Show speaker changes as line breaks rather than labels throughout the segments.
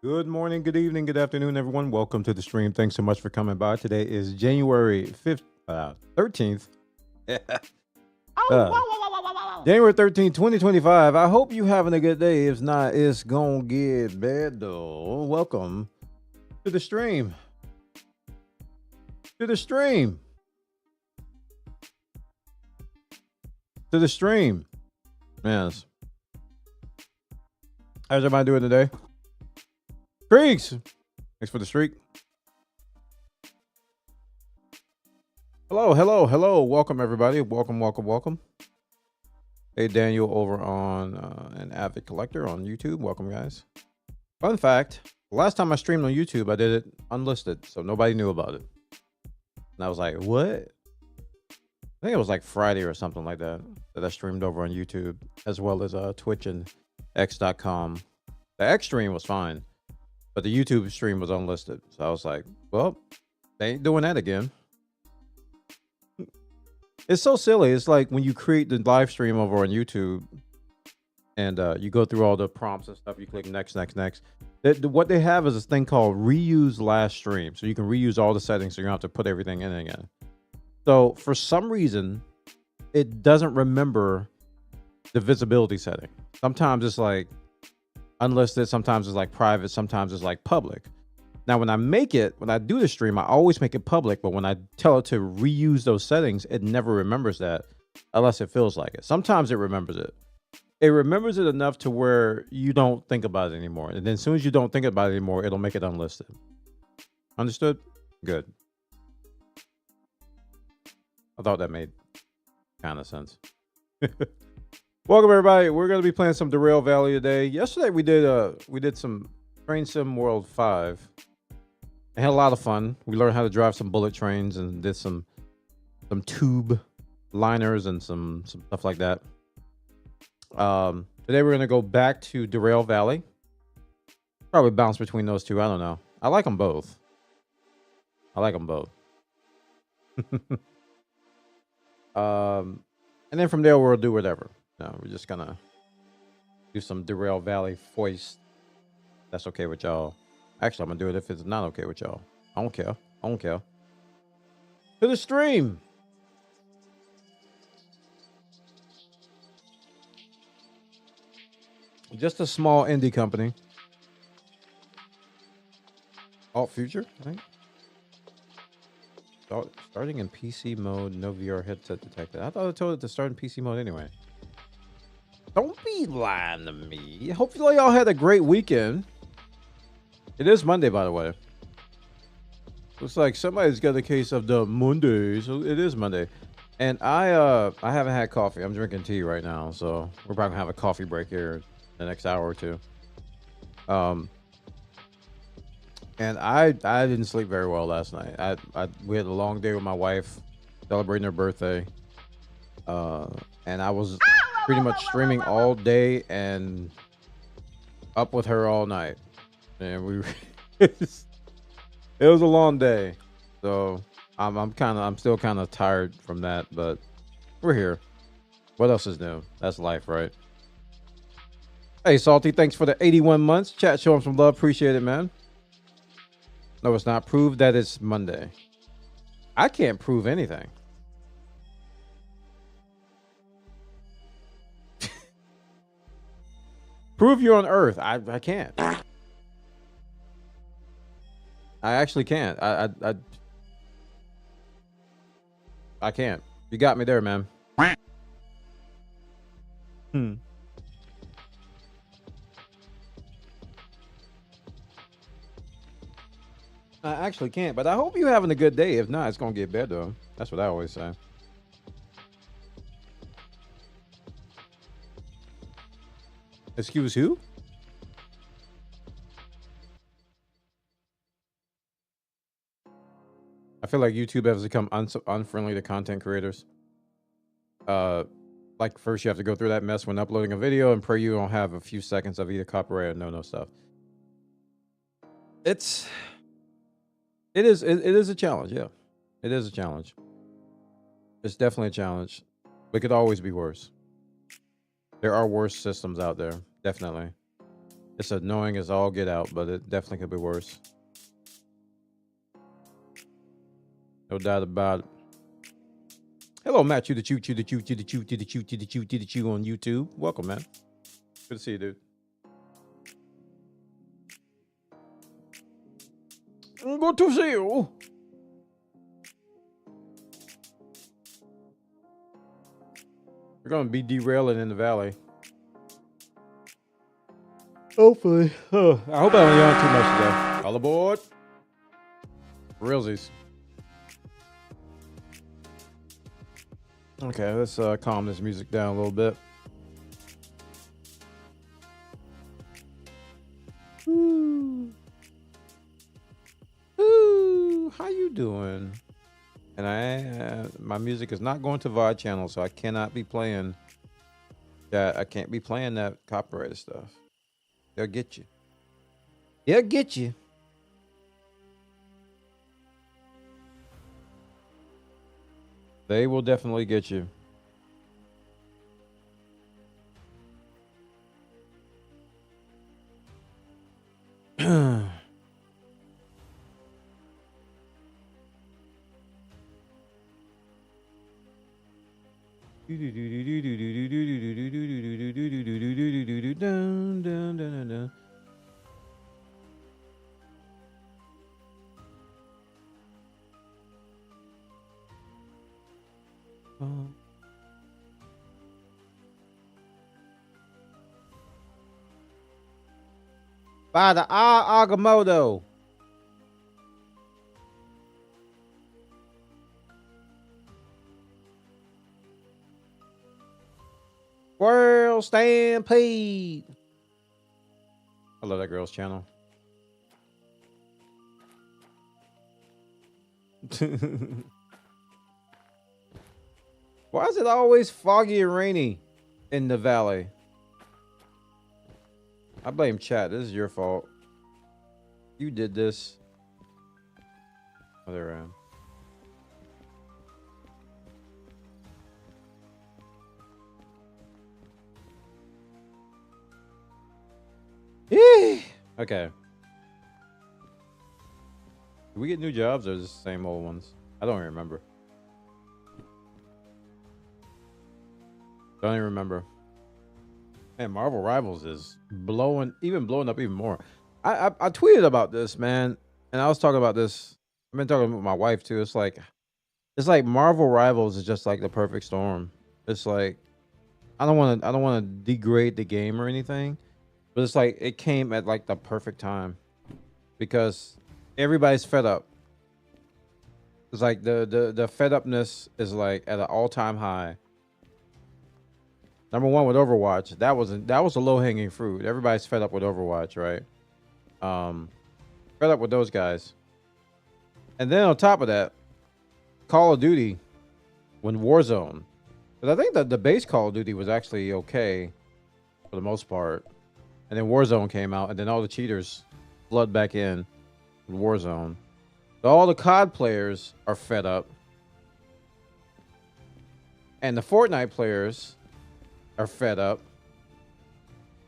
Good morning, good evening, good afternoon, everyone. Welcome to the stream. Thanks so much for coming by. Today is January 5th, 13th. January 13th, 2025. I hope you having a good day. If not, it's gonna get bad though. Welcome to the stream. To the stream. To the stream. Yes. How's everybody doing today? Creeks. Thanks for the streak. Hello. Welcome, everybody. Welcome. Hey, Daniel over on an Avid Collector on YouTube. Welcome, guys. Fun fact, the last time I streamed on YouTube, I did it unlisted, so nobody knew about it. And I was like, what? I think it was like Friday or something like that I streamed over on YouTube, as well as Twitch and X.com. The X stream was fine, but the YouTube stream was unlisted. So I was like, well, they ain't doing that again. It's so silly. It's like when you create the live stream over on YouTube and you go through all the prompts and stuff, you click next. What they have is this thing called reuse last stream. So you can reuse all the settings so you don't have to put everything in again. So for some reason, it doesn't remember the visibility setting. Sometimes it's like unlisted, sometimes it's like private, sometimes it's like public. Now, when I do the stream, I always make it public, but when I tell it to reuse those settings, it never remembers that unless it feels like it. Sometimes it remembers it. It remembers it enough to where you don't think about it anymore. And then as soon as you don't think about it anymore, it'll make it unlisted. Understood? Good. I thought that made kind of sense. Welcome, everybody. We're going to be playing some Derail Valley today. Yesterday, we did some Train Sim World 5. I had a lot of fun. We learned how to drive some bullet trains and did some tube liners and some stuff like that. Today, we're going to go back to Derail Valley. Probably bounce between those two. I don't know. I like them both. And then from there, we'll do whatever. No, we're just gonna do some Derail Valley foist. That's okay with y'all. Actually, I'm gonna do it if it's not okay with y'all. I don't care. To the stream. Just a small indie company. Alt Future, I think. Starting in PC mode, no VR headset detected. I thought I told it to start in PC mode anyway. Don't be lying to me. Hopefully y'all had a great weekend. It is Monday, by the way. Looks like somebody's got a case of the Monday, so it is Monday. And I haven't had coffee. I'm drinking tea right now, so we're probably gonna have a coffee break here the next hour or two. And I didn't sleep very well last night. We had a long day with my wife, celebrating her birthday. And I was pretty much streaming all day and up with her all night. And it was a long day. So I'm still kind of tired from that, but we're here. What else is new? That's life, right? Hey, Salty, thanks for the 81 months. Chat, show him some love. Appreciate it, man. No, it's not. Prove that it's Monday. I can't prove anything. Prove you're on Earth. I can't. I actually can't. I can't. You got me there, man. I actually can't, but I hope you're having a good day. If not, it's gonna get better. That's what I always say. Excuse who? I feel like YouTube has become unfriendly to content creators. Like first you have to go through that mess when uploading a video and pray you don't have a few seconds of either copyright or no stuff. It is a challenge, yeah. It is a challenge. It's definitely a challenge. It could always be worse. There are worse systems out there, definitely. It's annoying as all get out, but it definitely could be worse. No doubt about it. Hello, Matt. You the chew on YouTube. Welcome, man. Good to see you, dude. Good to see you. We're gonna be derailing in the valley. Hopefully. I hope I don't yawn too much today. All aboard. Realsies. Okay, let's calm this music down a little bit. Ooh. Ooh, how you doing? And my music is not going to VOD channel, so I cannot be playing that. I can't be playing that copyrighted stuff. They'll get you. They'll get you. They will definitely get you. By the Agamotto. World Stampede. I love that girl's channel. Why is it always foggy and rainy in the valley? I blame chat. This is your fault. You did this. Oh, there I am. Okay. Do we get new jobs or is it the same old ones? I don't even remember. Don't even remember. Man, Marvel Rivals is blowing up even more. I tweeted about this, man, and I was talking about this. I've been talking with my wife too. It's like Marvel Rivals is just like the perfect storm. It's like I don't want to degrade the game or anything, but it's like it came at like the perfect time because everybody's fed up. It's like the fed upness is like at an all-time high. Number one with Overwatch, that was a low-hanging fruit. Everybody's fed up with Overwatch, right? Fed up with those guys. And then on top of that, Call of Duty, when Warzone, because I think that the base Call of Duty was actually okay for the most part, and then Warzone came out, and then all the cheaters flood back in with Warzone. So all the COD players are fed up, and the Fortnite players are fed up.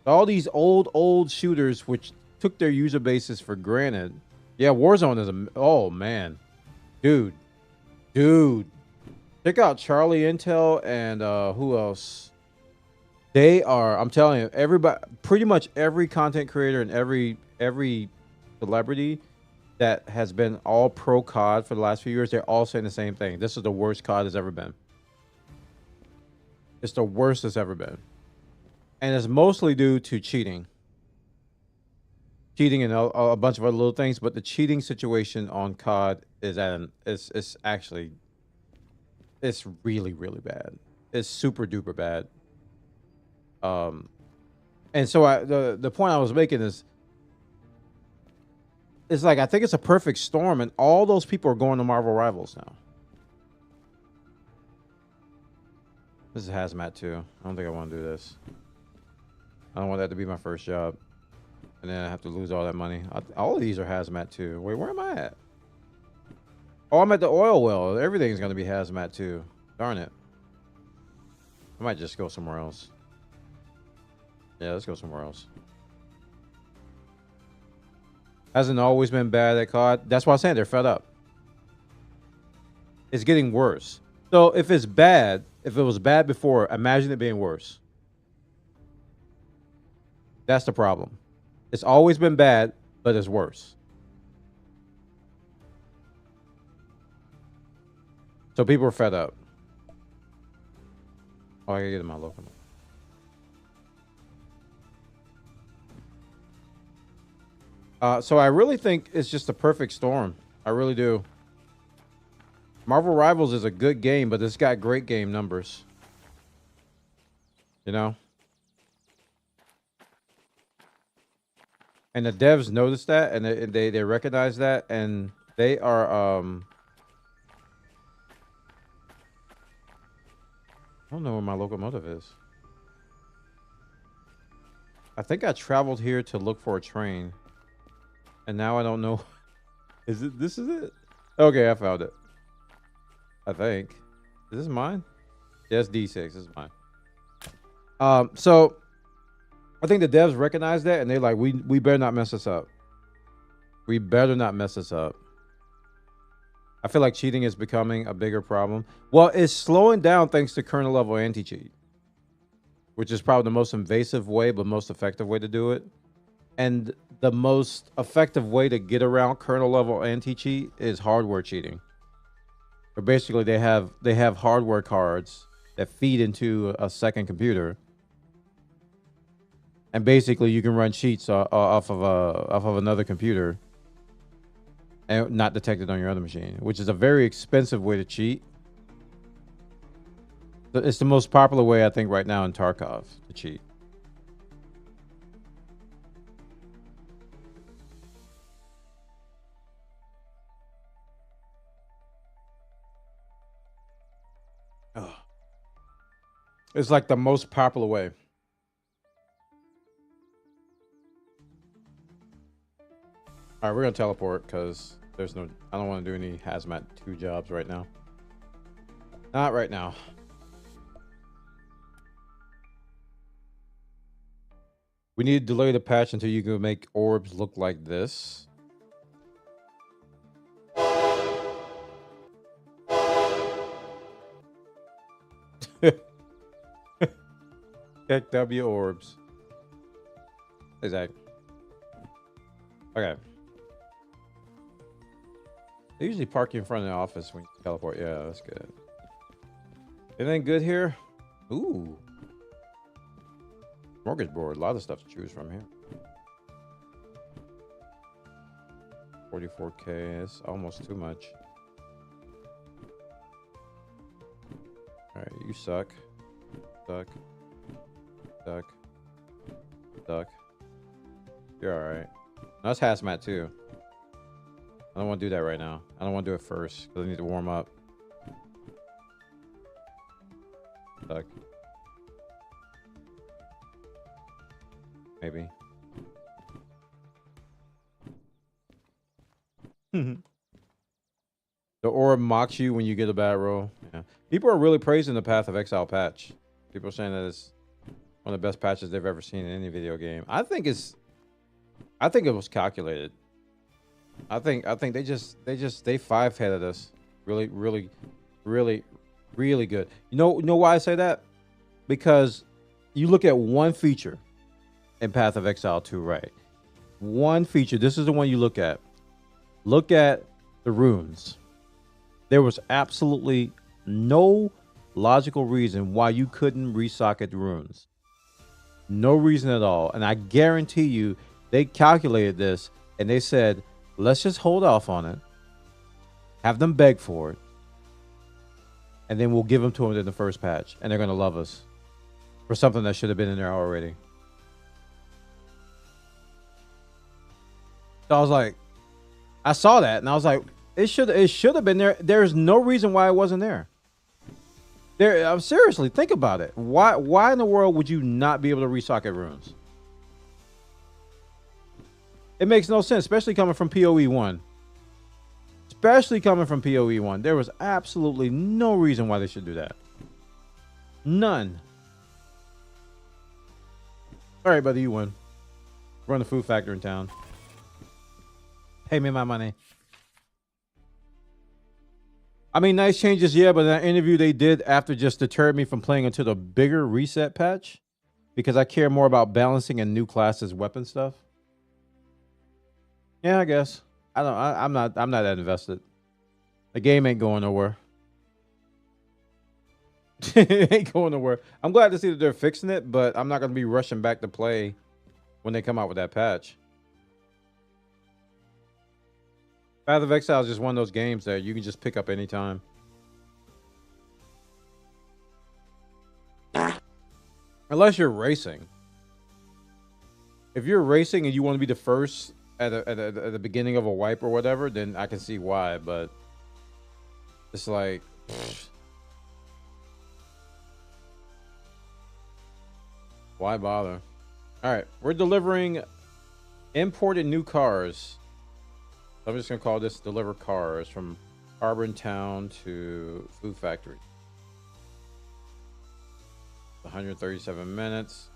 All these old shooters, which took their user bases for granted. Yeah, Warzone is oh man, dude. Check out Charlie Intel and who else? They are. I'm telling you, everybody, pretty much every content creator and every celebrity that has been all pro COD for the last few years, they're all saying the same thing. This is the worst COD has ever been. It's the worst it's ever been. And it's mostly due to cheating and a bunch of other little things. But the cheating situation on COD is it's actually, it's really, really bad. It's super duper bad. And so the point I was making is, it's like, I think it's a perfect storm and all those people are going to Marvel Rivals now. This is Hazmat too. I don't think I want to do this. I don't want that to be my first job. And then I have to lose all that money. All of these are Hazmat too. Wait, where am I at? Oh, I'm at the oil well. Everything's going to be Hazmat too. Darn it. I might just go somewhere else. Yeah, let's go somewhere else. Hasn't always been bad at COD. That's why I'm saying they're fed up. It's getting worse. So if it's bad, if it was bad before, imagine it being worse. That's the problem. It's always been bad, but it's worse. So people are fed up. Oh, I gotta get in my locomotive. So I really think it's just a perfect storm. I really do. Marvel Rivals is a good game, but it's got great game numbers. You know? And the devs noticed that, and they recognize that, and they are I don't know where my locomotive is. I think I traveled here to look for a train, and now I don't know. Is it? This is it? Okay, I found it. I think. Is this mine? Yes, D6. This is mine. So I think the devs recognize that, and they're like, we better not mess this up. We better not mess this up. I feel like cheating is becoming a bigger problem. Well, it's slowing down thanks to kernel level anti-cheat, which is probably the most invasive way, but most effective way to do it. And the most effective way to get around kernel level anti-cheat is hardware cheating. Or basically, they have hardware cards that feed into a second computer, and basically you can run cheats off of another computer and not detect it on your other machine, which is a very expensive way to cheat. It's the most popular way, I think, right now in Tarkov to cheat. Ugh. It's like the most popular way. All right, we're gonna teleport because there's no. I don't want to do any hazmat 2 jobs right now. Not right now. We need to delay the patch until you can make orbs look like this. Check W orbs. Exactly. Okay. They usually park you in front of the office when you teleport. Yeah, that's good. Anything good here? Ooh. Mortgage board. A lot of stuff to choose from here. 44K. It's almost too much. Alright, you suck. Suck. Suck. Suck. You're alright. That's hazmat too. I don't want to do that right now. I don't want to do it first because I need to warm up. Suck. Maybe. The orb mocks you when you get a bad roll. Yeah. People are really praising the Path of Exile patch. People are saying that it's one of the best patches they've ever seen in any video game. I think it was calculated. I think they 5-headed us. Really good. You know why I say that? Because you look at one feature in Path of Exile 2, right? One feature. This is the one you look at. Look at the runes. There was absolutely no logical reason why you couldn't resocket the runes. No reason at all. And I guarantee you, they calculated this and they said, let's just hold off on it. Have them beg for it. And then we'll give them to them in the first patch. And they're going to love us for something that should have been in there already. So I was like, I saw that and I was like, it should have been there. There's no reason why it wasn't there. Seriously, think about it. Why in the world would you not be able to resocket runes? It makes no sense, especially coming from PoE 1. Especially coming from PoE 1. There was absolutely no reason why they should do that. None. All right, buddy, you won. Run the food factor in town. Pay me my money. I mean, nice changes, yeah, but that interview they did after just deterred me from playing into the bigger reset patch because I care more about balancing and new classes weapon stuff. Yeah, I guess. I don't. I'm not. I'm not that invested. The game ain't going nowhere. It ain't going nowhere. I'm glad to see that they're fixing it, but I'm not gonna be rushing back to play when they come out with that patch. Path of Exile is just one of those games that you can just pick up anytime. Unless you're racing. If you're racing and you want to be the first at the beginning of a wipe or whatever, then I can see why, but it's like... why bother? All right, we're delivering imported new cars. I'm just gonna call this deliver cars from Auburn Town to Food Factory. 137 minutes.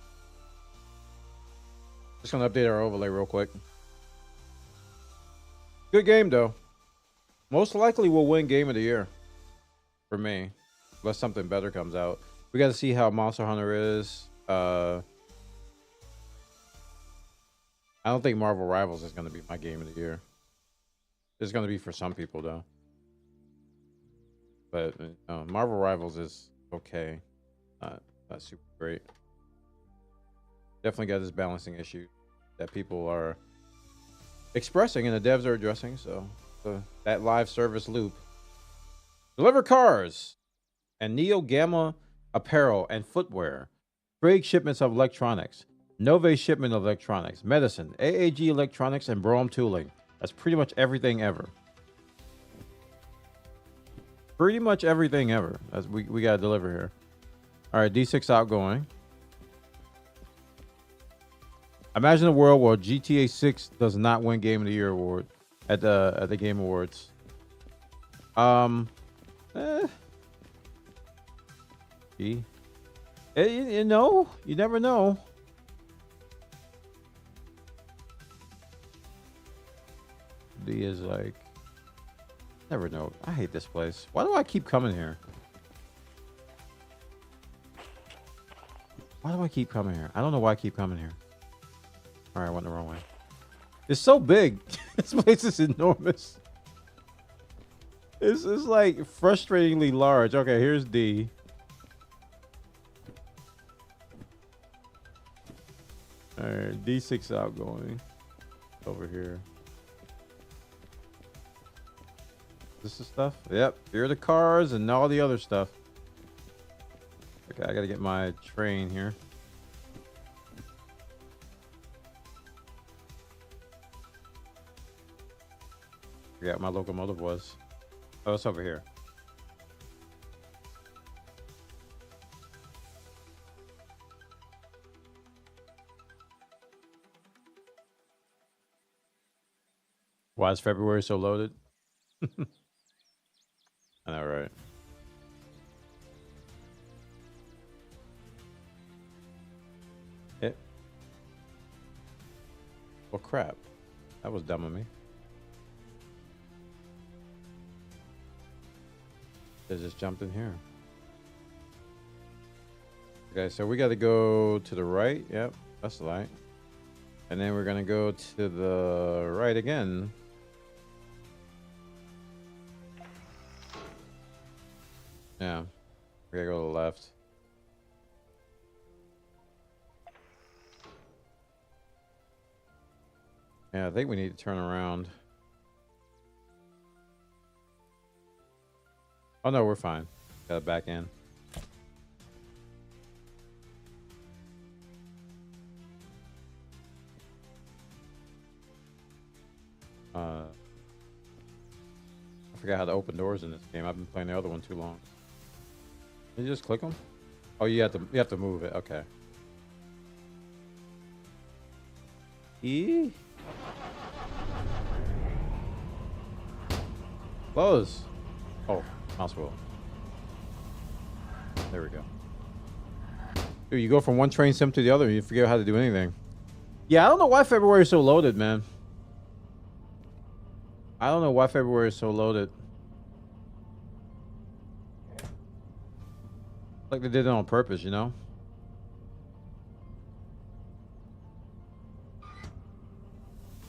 Just gonna update our overlay real quick. Good game though. Most likely we'll win game of the year for me, unless something better comes out. We got to see how Monster Hunter is. I don't think Marvel Rivals is gonna be my game of the year. It's going to be for some people, though. But Marvel Rivals is okay. Not super great. Definitely got this balancing issue that people are expressing and the devs are addressing. So that live service loop. Deliver cars and Neo Gamma apparel and footwear. Trade shipments of electronics. Nove shipment of electronics. Medicine. AAG electronics and Brom tooling. That's pretty much everything ever. Pretty much everything ever. As we gotta deliver here. All right, D6 outgoing. Imagine a world where GTA 6 does not win Game of the Year award at the Game Awards. You know, you never know. D is like, never know. I hate this place. Why do I keep coming here? Why do I keep coming here? I don't know why I keep coming here. All right, I went the wrong way. It's so big. This place is enormous. It's like frustratingly large. Okay, here's D. All right, D6 outgoing. Over here. This is stuff? Yep. Here are the cars and all the other stuff. Okay, I gotta get my train here. Forgot my locomotive was. Oh, it's over here. Why is February so loaded? I know, right? Well, crap. That was dumb of me. They just jumped in here. Okay, so we got to go to the right. Yep, that's the light. And then we're going to go to the right again. Yeah, we gotta go to the left. Yeah, I think we need to turn around. Oh no, we're fine. Got it back in. I forgot how to open doors in this game. I've been playing the other one too long. Did you just click them? Oh, you have to move it. Okay. E. Close. Oh, mouse wheel. There we go. Dude, you go from one train sim to the other, and you forget how to do anything. Yeah, I don't know why February is so loaded, man. I don't know why February is so loaded. Like they did it on purpose, you know?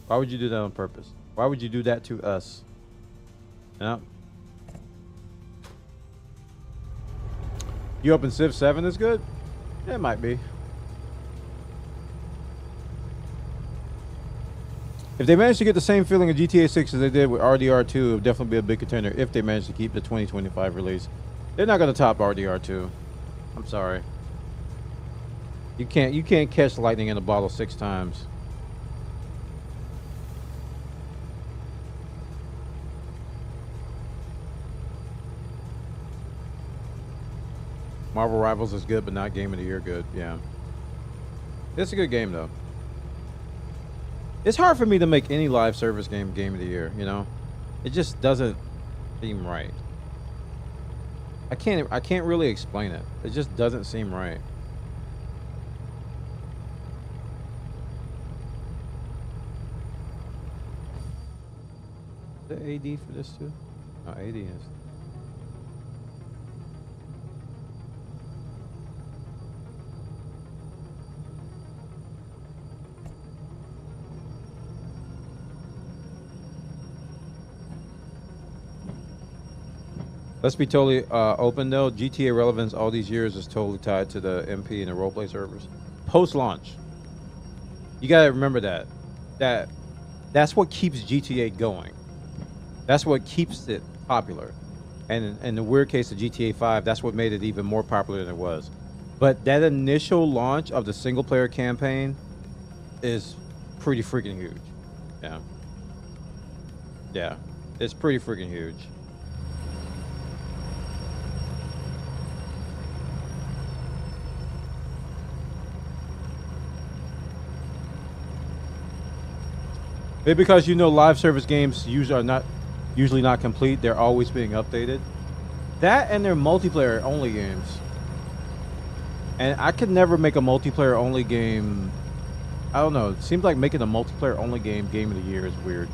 Why would you do that on purpose? Why would you do that to us? Yeah. You open Civ 7 is good? Yeah, it might be. If they manage to get the same feeling of GTA 6 as they did with RDR2, it would definitely be a big contender if they manage to keep the 2025 release. They're not going to top RDR2. I'm sorry. You can't catch lightning in a bottle 6 times. Marvel Rivals is good, but not Game of the Year good. Yeah. It's a good game, though. It's hard for me to make any live service game of the year, you know? It just doesn't seem right. I can't really explain it. It just doesn't seem right. The AD for this too? Oh, AD is. Let's be totally open though. GTA relevance all these years is totally tied to the MP and the roleplay servers. Post-launch. You gotta remember that's what keeps GTA going. That's what keeps it popular. And in the weird case of GTA 5, that's what made it even more popular than it was. But that initial launch of the single player campaign is pretty freaking huge. Yeah. Yeah. It's pretty freaking huge. Maybe because you know live service games usually not complete. They're always being updated. That and their multiplayer only games. And I could never make a multiplayer only game. I don't know. It seems like making a multiplayer only game of the year is weird.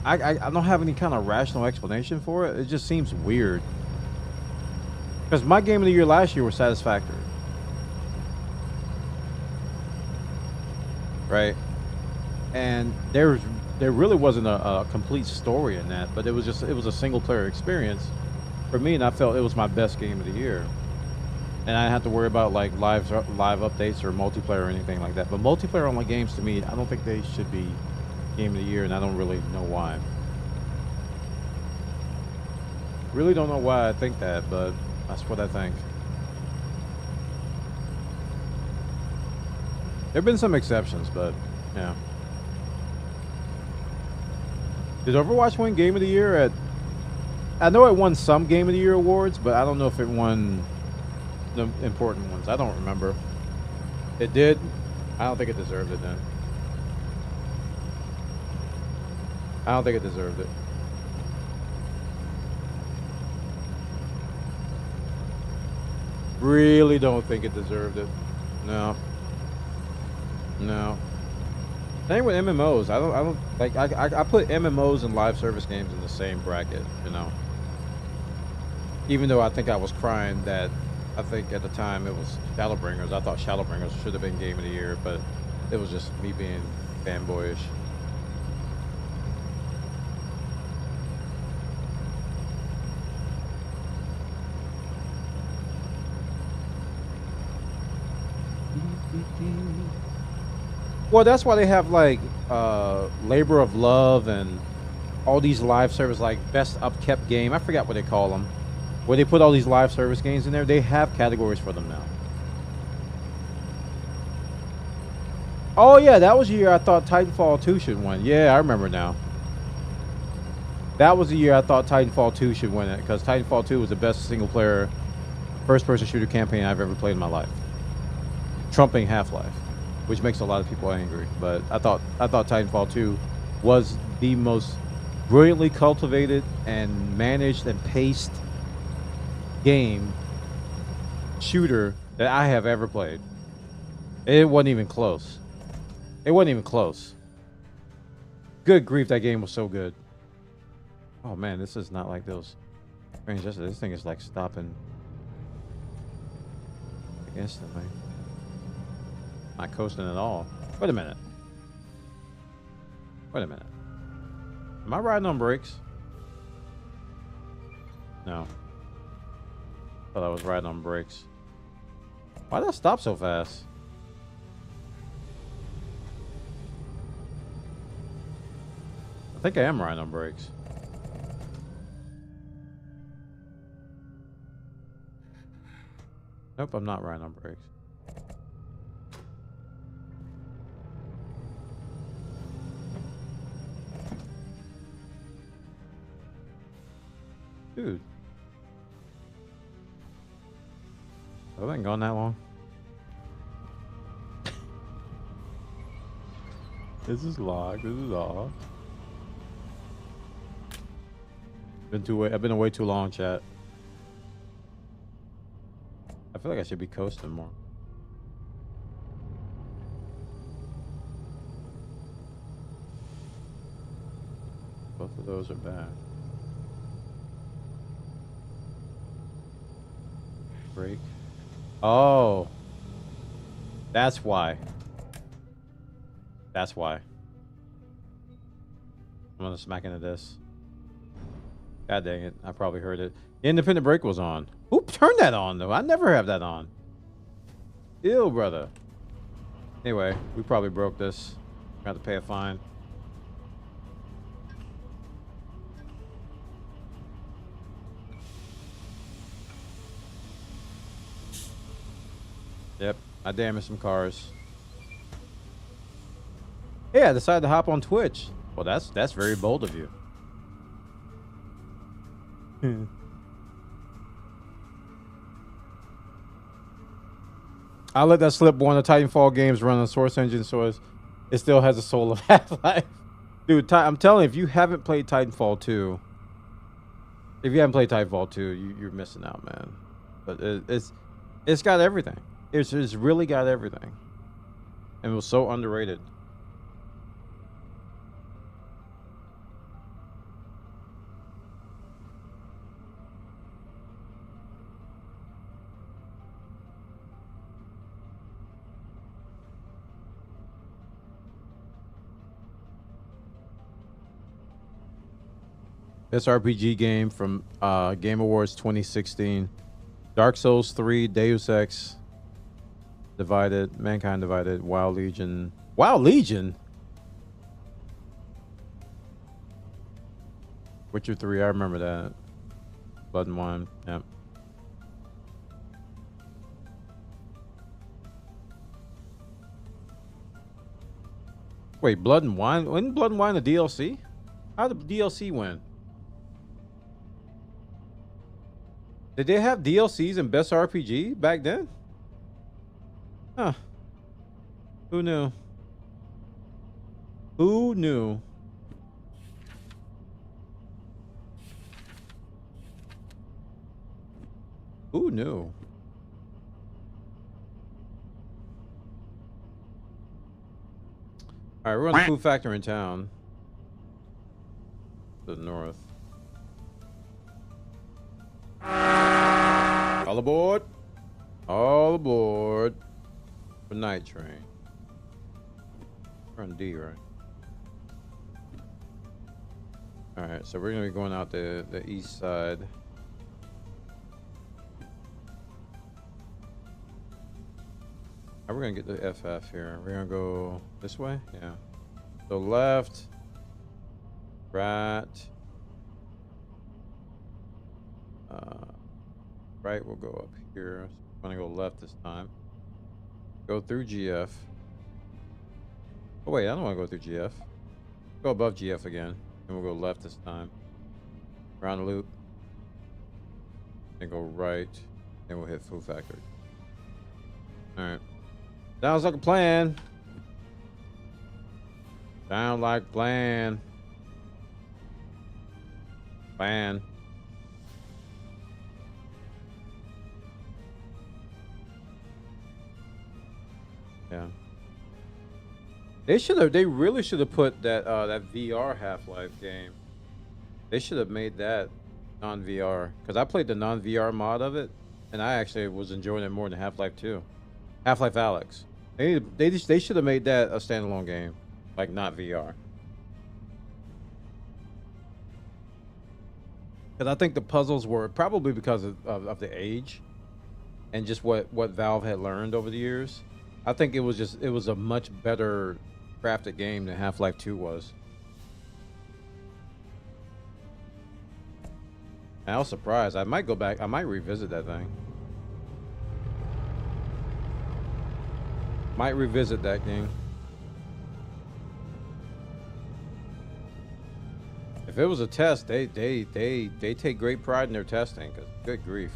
I don't have any kind of rational explanation for it. It just seems weird. Because my game of the year last year was Satisfactory. Right? And there really wasn't a complete story in that, but it was a single player experience for me, and I felt it was my best game of the year. And I didn't have to worry about like live updates or multiplayer or anything like that. But multiplayer only games, to me, I don't think they should be game of the year, and I don't really know why. Really don't know why I think that, but that's what I think. There have been some exceptions, but yeah. Did Overwatch win Game of the Year at... I know it won some Game of the Year awards, but I don't know if it won the important ones. I don't remember. It did? I don't think it deserved it then. I don't think it deserved it. Really don't think it deserved it. No. No. Same with MMOs. I don't like. I put MMOs and live service games in the same bracket. You know. Even though I think I was crying that, I think at the time it was Shadowbringers. I thought Shadowbringers should have been Game of the Year, but it was just me being fanboyish. Well, that's why they have like Labor of Love and all these live service, like best upkept game. I forgot what they call them. Where they put all these live service games in there. They have categories for them now. Oh yeah, that was the year I thought Titanfall 2 should win. Yeah, I remember now. That was the year I thought Titanfall 2 should win it, because Titanfall 2 was the best single player first person shooter campaign I've ever played in my life. Trumping Half-Life, which makes a lot of people angry, but I thought Titanfall 2 was the most brilliantly cultivated and managed and paced game shooter that I have ever played. It wasn't even close. It wasn't even close. Good grief, that game was so good. Oh man, this is not like those trains yesterday. This thing is like stopping instantly. Not coasting at all. Wait a minute. Wait a minute. Am I riding on brakes? No. Thought I was riding on brakes. Why did I stop so fast? I think I am riding on brakes. Nope, I'm not riding on brakes. Dude. Have I been gone that long? This is locked. This is off. I've been away too long, chat. I feel like I should be coasting more. Both of those are bad. Brake. Oh. That's why. That's why. I'm gonna smack into this. God dang it. I probably heard it. The independent brake was on. Who turned that on, though? I never have that on. Ew, brother. Anyway, we probably broke this. Got to pay a fine. Yep, I damaged some cars. Hey, I decided to hop on Twitch. Well, that's very bold of you. I let that slip. One of the Titanfall games run on Source Engine, so it still has a soul of Half-Life. Dude, I'm telling you, if you haven't played Titanfall 2, you're missing out, man. But it's got everything. It's really got everything, and it was so underrated. Best RPG game from Game Awards 2016. Dark Souls 3, Deus Ex, Divided, Mankind Divided, WoW Legion. WoW Legion? Witcher 3, I remember that. Blood and Wine, yep. Wait, Blood and Wine? Wasn't Blood and Wine a DLC? How did the DLC win? Did they have DLCs in Best RPG back then? Huh. Who knew? Who knew? Who knew? All right, we're on the Food Factor in town. To the north. All aboard. All aboard. For night train. We're on D, right? Alright, so we're gonna be going out the east side. How we're gonna get the FF here? We're gonna go this way? Yeah. So left. Right. Right, we'll go up here. So I'm gonna go left this time. Go through GF. Oh wait, I don't want to go through GF. Go above GF again, and we'll go left this time. Round the loop. Then go right. Then we'll hit Food Factory. All right. Sounds like a plan. Sound like plan. Plan. Yeah. They really should have put that that VR Half-Life game. They should have made that non-VR, because I played the non-VR mod of it, and I actually was enjoying it more than Half-Life 2. Half-Life Alyx. They should have made that a standalone game, like not VR. Because I think the puzzles were probably because of the age, and just what Valve had learned over the years. I think it was a much better crafted game than Half-Life 2 was. And I was surprised. I might go back. I might revisit that thing. Might revisit that game. If it was a test, they take great pride in their testing. Cause good grief.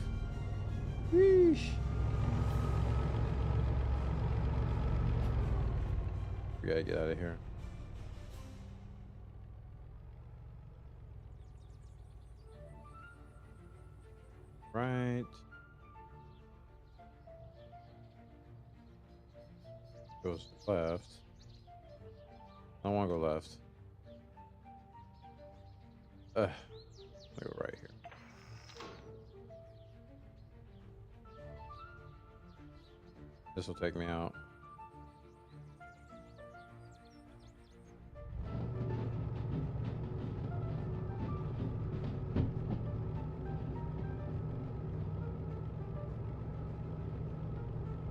Yeesh. We gotta get out of here. Right. Goes left. I don't want to go left. Let me go right here. This will take me out.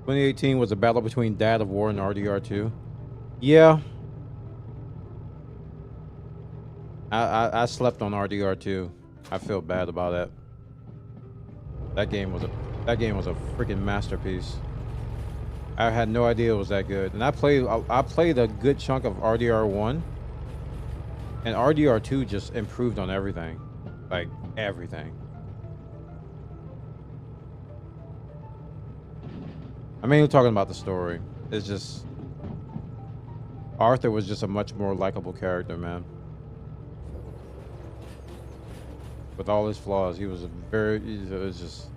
"2018 was a battle between Dad of War and RDR2. Yeah. I slept on RDR2. I feel bad about that. That game was a freaking masterpiece. I had no idea it was that good. And I played a good chunk of RDR1. And RDR2 just improved on everything. Like everything. I'm mainly talking about the story. It's just Arthur was just a much more likable character, man. With all his flaws, he was just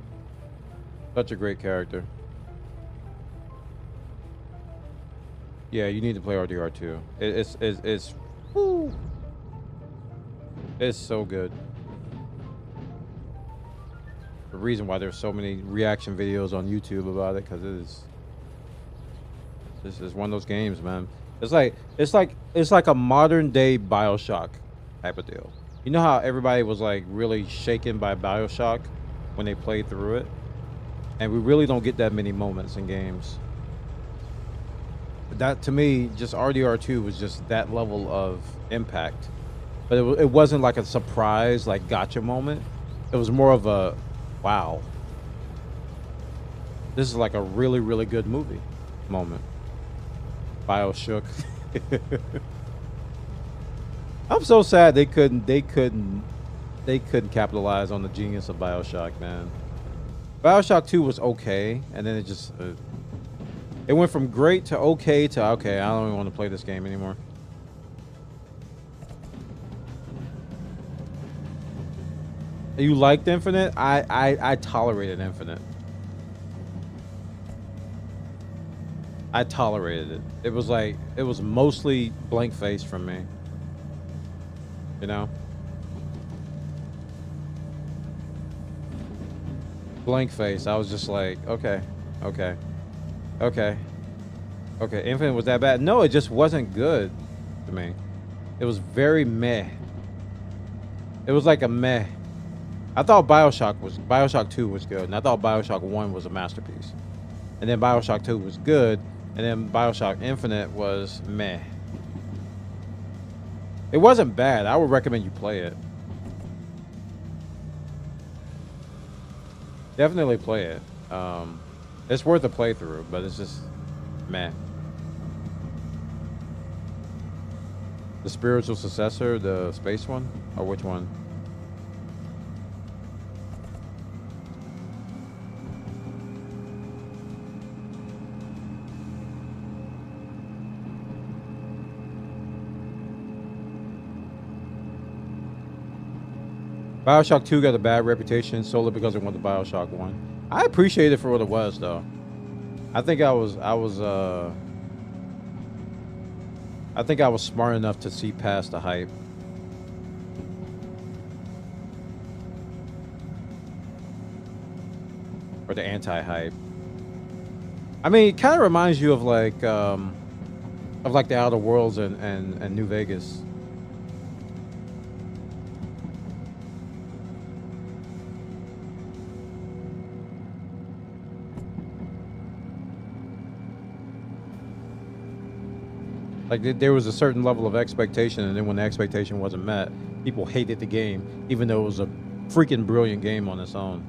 such a great character. Yeah, you need to play RDR2. It's so good. The reason why there's so many reaction videos on YouTube about it, because this is one of those games, man. It's like a modern day BioShock type of deal. You know how everybody was like really shaken by BioShock when they played through it, and we really don't get that many moments in games. That, to me, just RDR2 was just that level of impact, but it wasn't like a surprise, like gotcha moment. It was more of a wow, this is like a really, really good movie moment. BioShock. I'm so sad they couldn't capitalize on the genius of BioShock, man. BioShock 2 was okay, and then it just it went from great to okay to okay, I don't even want to play this game anymore. You liked Infinite? I tolerated Infinite. I tolerated it. It was like, it was mostly blank face from me. You know? Blank face. I was just like, okay. Infinite was that bad? No, it just wasn't good to me. It was very meh. It was like a meh. I thought BioShock 2 was good, and I thought BioShock 1 was a masterpiece. And then BioShock 2 was good, and then BioShock Infinite was meh. It wasn't bad. I would recommend you play it. Definitely play it. It's worth a playthrough, but it's just meh. The spiritual successor, the space one? Or which one? BioShock 2 got a bad reputation solely because it went to BioShock 1. I appreciate it for what it was, though. I think I was I think I was smart enough to see past the hype. Or the anti-hype. I mean, it kind of reminds you of like the Outer Worlds and New Vegas. Like there was a certain level of expectation, and then when the expectation wasn't met, people hated the game, even though it was a freaking brilliant game on its own.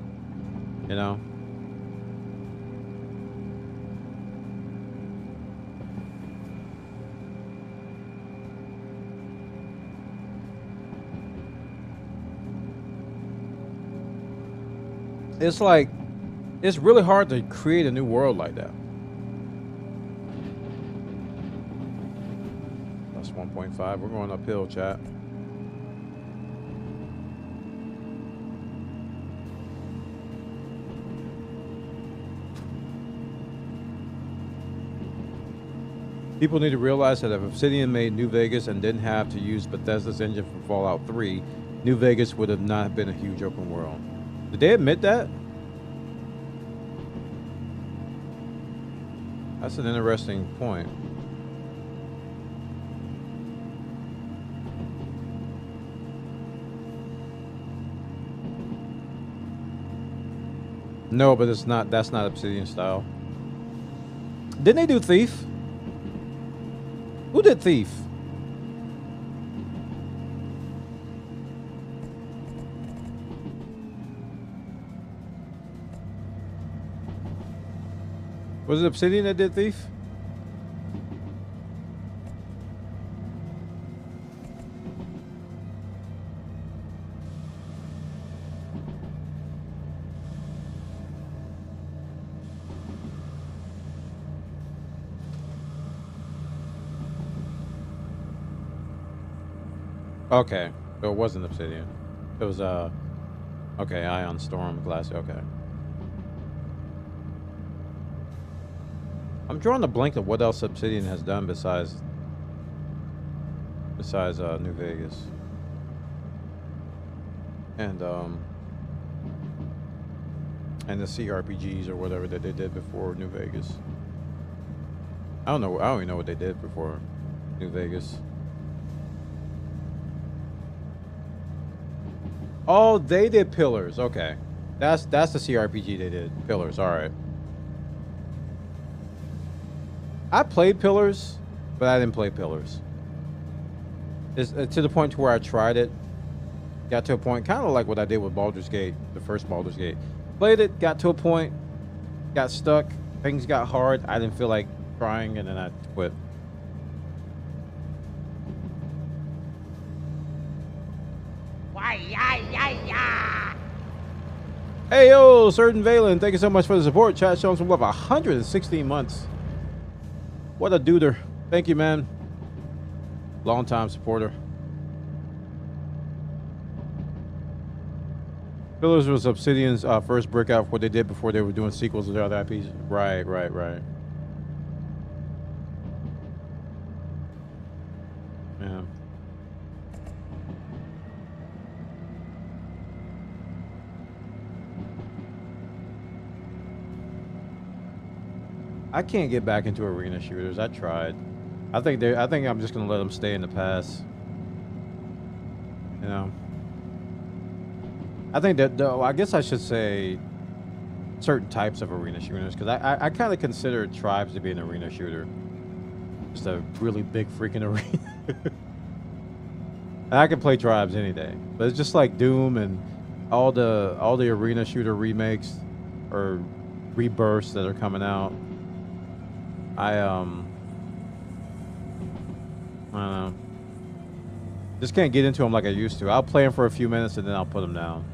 You know? It's like, it's really hard to create a new world like that. That's 1.5. We're going uphill, chat. People need to realize that if Obsidian made New Vegas and didn't have to use Bethesda's engine for Fallout 3, New Vegas would have not been a huge open world. Did they admit that? That's an interesting point. No, but it's not. That's not Obsidian style. Didn't they do Thief? Who did Thief? Was it Obsidian that did Thief? Okay, so it wasn't Obsidian. It was okay, Ion Storm Glass. Okay. I'm drawing a blank of what else Obsidian has done besides New Vegas. And the CRPGs or whatever that they did before New Vegas. I don't know. I don't even know what they did before New Vegas. Oh, they did Pillars. Okay, that's the CRPG they did. Pillars. All right. I played Pillars, but I didn't play Pillars. It's to the point to where I tried it. Got to a point, kind of like what I did with Baldur's Gate, the first Baldur's Gate. Played it, got to a point, got stuck. Things got hard. I didn't feel like trying, and then I quit. Hey, yo, Certain Valen, thank you so much for the support. Chat showing some love. 116 months. What a duder. Thank you, man. Long time supporter. Pillars was Obsidian's first breakout for what they did before they were doing sequels to their other IPs. Right. Yeah. I can't get back into arena shooters. I tried. I think I'm just gonna let them stay in the past. You know. I think that I guess I should say certain types of arena shooters, because I kind of consider Tribes to be an arena shooter. Just a really big freaking arena. And I can play Tribes any day, but it's just like Doom and all the arena shooter remakes or rebirths that are coming out. I don't know. Just can't get into them like I used to. I'll play them for a few minutes and then I'll put them down.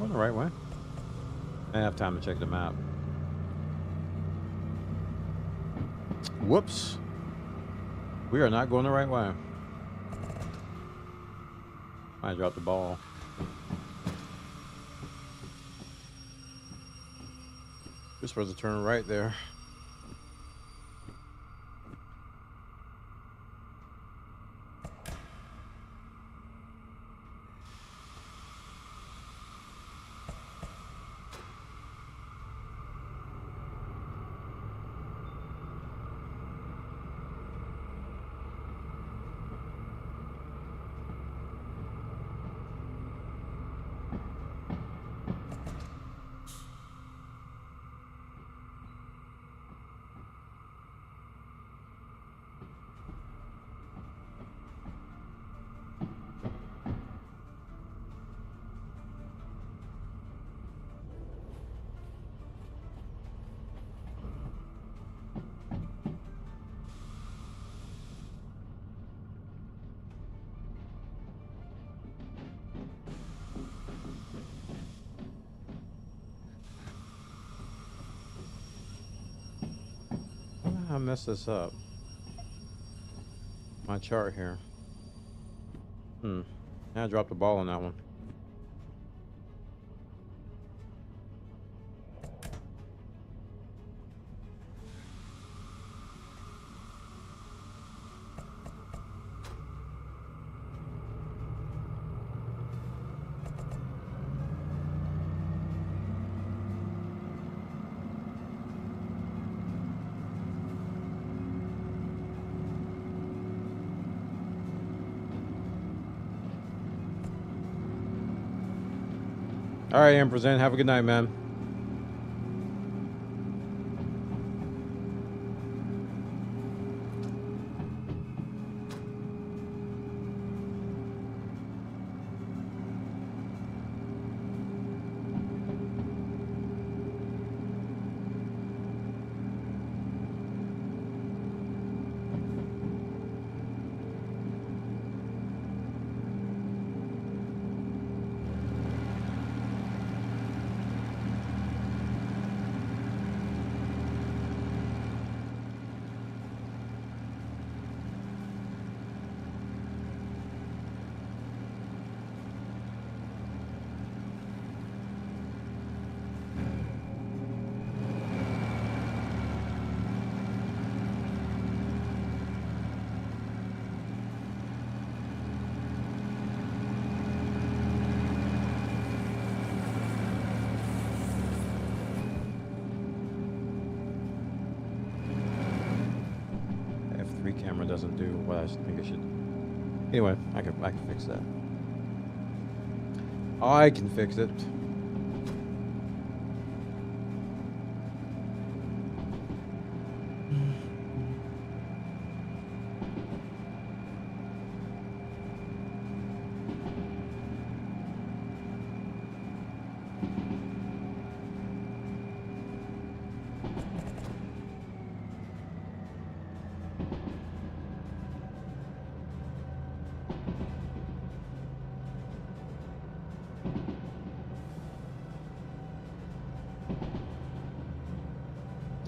I'm going the right way. I didn't have time to check the map. Whoops. We are not going the right way. I dropped the ball. We're supposed to turn right there. I messed this up. My chart here. I dropped the ball on that one. All right, Ampersand. Have a good night, man. Camera doesn't do what I think it should. Anyway, I can fix that. I can fix it.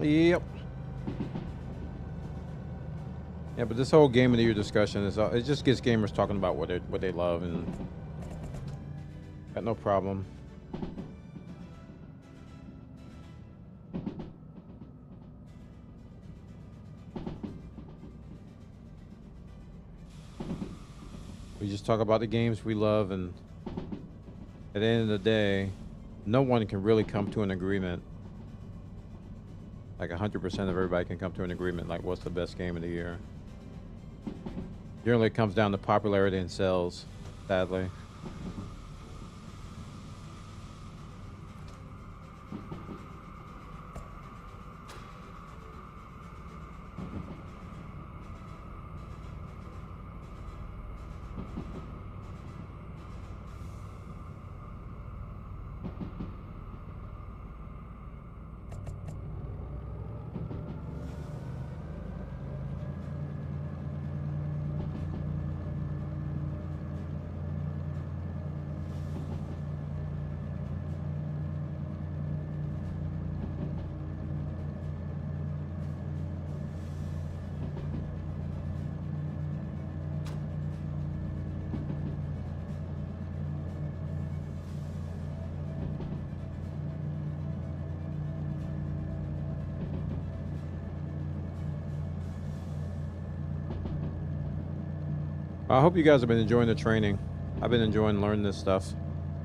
Yep. Yeah, but this whole game of the year discussion is it just gets gamers talking about what they love, and got no problem. We just talk about the games we love, and at the end of the day, no one can really come to an agreement. Like 100% of everybody can come to an agreement, like what's the best game of the year. Generally, it comes down to popularity and sales, sadly. I hope you guys have been enjoying the training. I've been enjoying learning this stuff.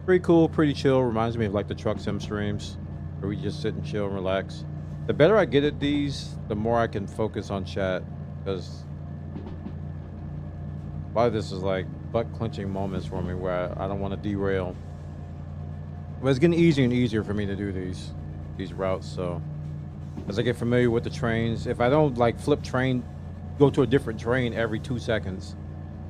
Pretty cool, pretty chill. Reminds me of like the truck sim streams where we just sit and chill and relax. The better I get at these, the more I can focus on chat, because a lot of this is like butt clenching moments for me where I don't want to derail. But it's getting easier and easier for me to do these routes. So as I get familiar with the trains, if I don't like flip train, go to a different train every 2 seconds,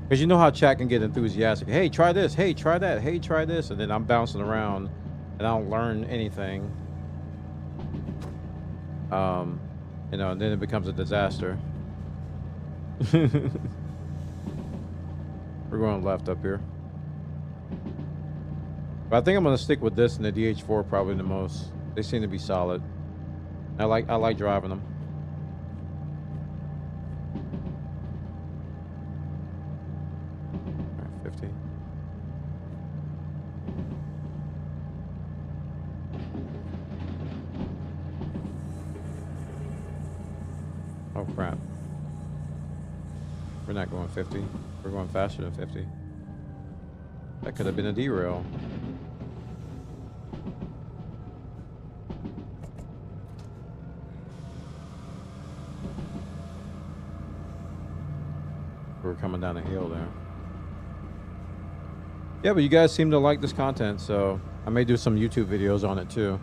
because you know how chat can get enthusiastic. Hey, try this. Hey, try that. Hey, try this. And then I'm bouncing around and I don't learn anything. You know, and then it becomes a disaster. We're going left up here. But I think I'm gonna stick with this and the DH4 probably the most. They seem to be solid. I like driving them. All right, 50. Oh crap. We're not going 50. We're going faster than 50. That could have been a derail. We're coming down a hill there. Yeah, but you guys seem to like this content, so I may do some YouTube videos on it too.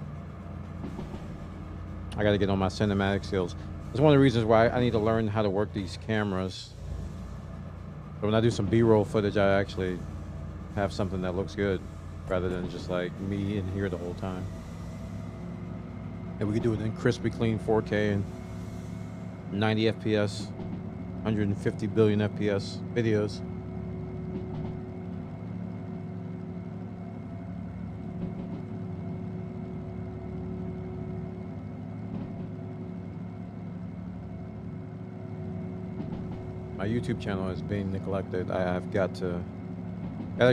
I gotta get on my cinematic skills. That's one of the reasons why I need to learn how to work these cameras. So when I do some B-roll footage, I actually have something that looks good rather than just like me in here the whole time. And we can do it in crispy clean 4K and 90 FPS, 150 billion FPS videos. My YouTube channel is being neglected. I've got to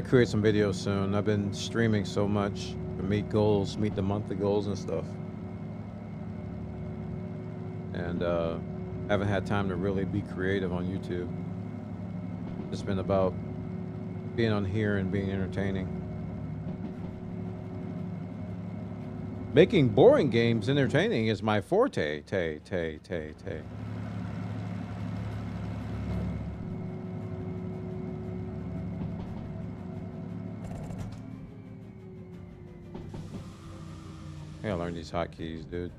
create some videos soon. I've been streaming so much to meet goals, meet the monthly goals and stuff. And haven't had time to really be creative on YouTube. It's been about being on here and being entertaining. Making boring games entertaining is my forte. I gotta learn these hotkeys, dude.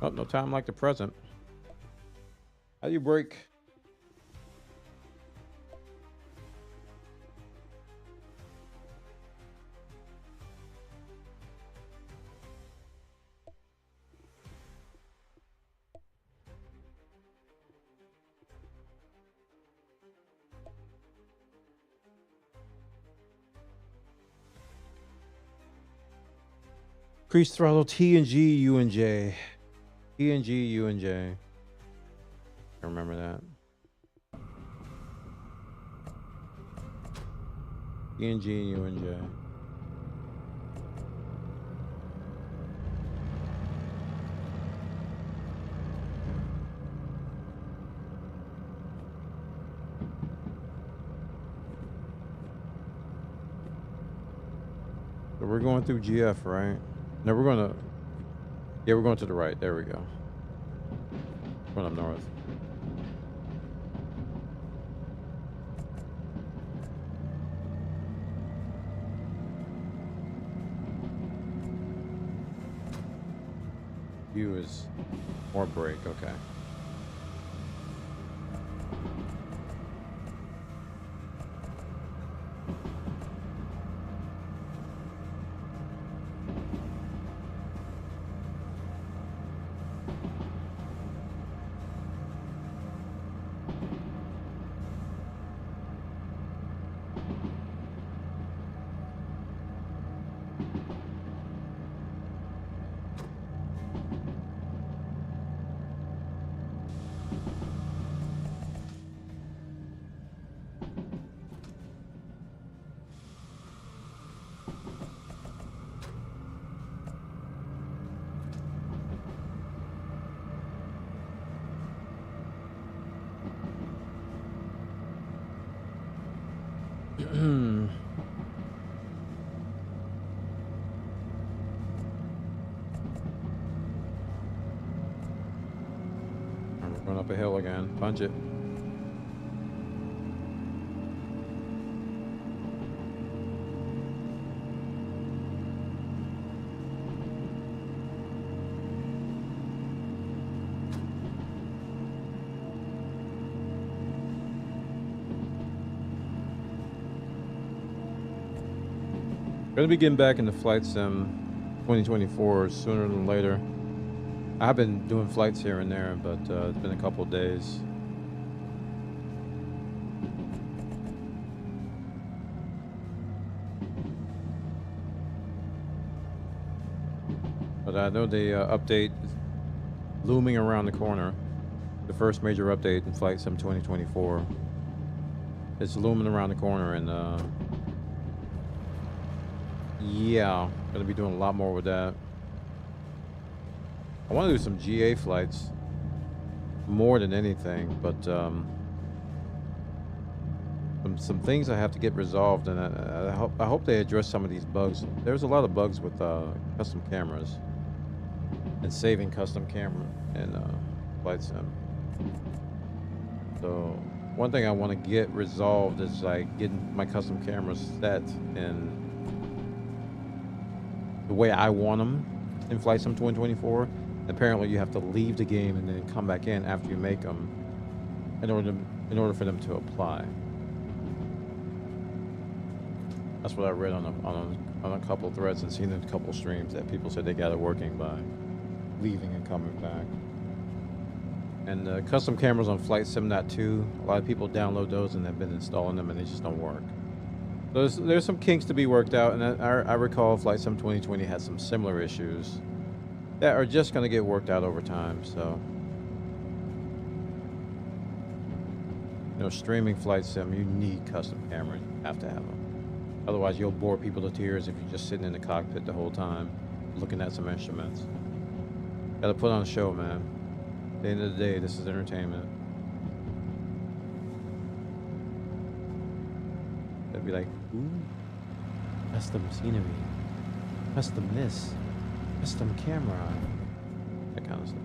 Oh, no time like the present. How do you break? Increase throttle T and G, U and J. T and G, U and J. I remember that. T and G, U and J. So we're going through GF, right? No, we're gonna. Yeah, we're going to the right. There we go. Going up north. U is more brake. Okay. I'm going up a hill again. Punch it. Gonna be getting back into Flight Sim 2024 sooner than later. I've been doing flights here and there, but it's been a couple days. But I know the update is looming around the corner. The first major update in Flight Sim 2024. It's looming around the corner, and yeah, gonna be doing a lot more with that. I want to do some GA flights more than anything, but some things I have to get resolved, and I hope they address some of these bugs. There's a lot of bugs with custom cameras and saving custom camera in Flight Sim. So one thing I want to get resolved is like getting my custom cameras set in the way I want them in Flight Sim 2024. Apparently, you have to leave the game and then come back in after you make them in order for them to apply. That's what I read on a couple threads and seen in a couple streams that people said they got it working by leaving and coming back. And custom cameras on Flight Sim 2, a lot of people download those and have been installing them and they just don't work. There's some kinks to be worked out, and I recall Flight Sim 2020 had some similar issues that are just going to get worked out over time. So, you know, streaming Flight Sim, you need custom cameras. You have to have them. Otherwise, you'll bore people to tears if you're just sitting in the cockpit the whole time, looking at some instruments. Got to put on a show, man. At the end of the day, this is entertainment. They'd be like, ooh, custom scenery, custom this, custom camera, that kind of stuff.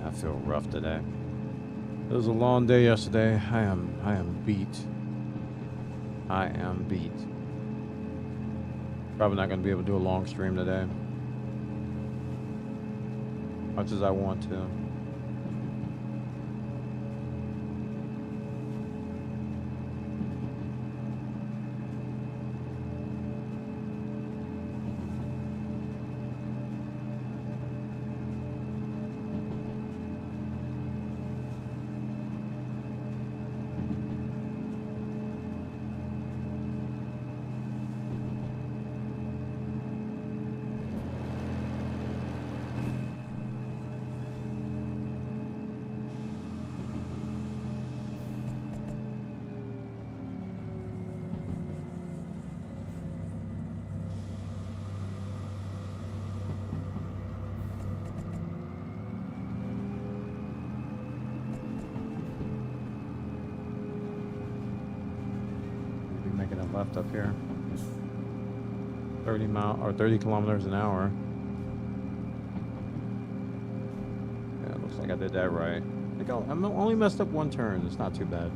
I feel rough today. It was a long day yesterday. I am beat. I am beat. Probably not going to be able to do a long stream today, much as I want to. Left up here, 30 kilometers an hour. Yeah, it looks like I did that right. I think I only messed up one turn. It's not too bad.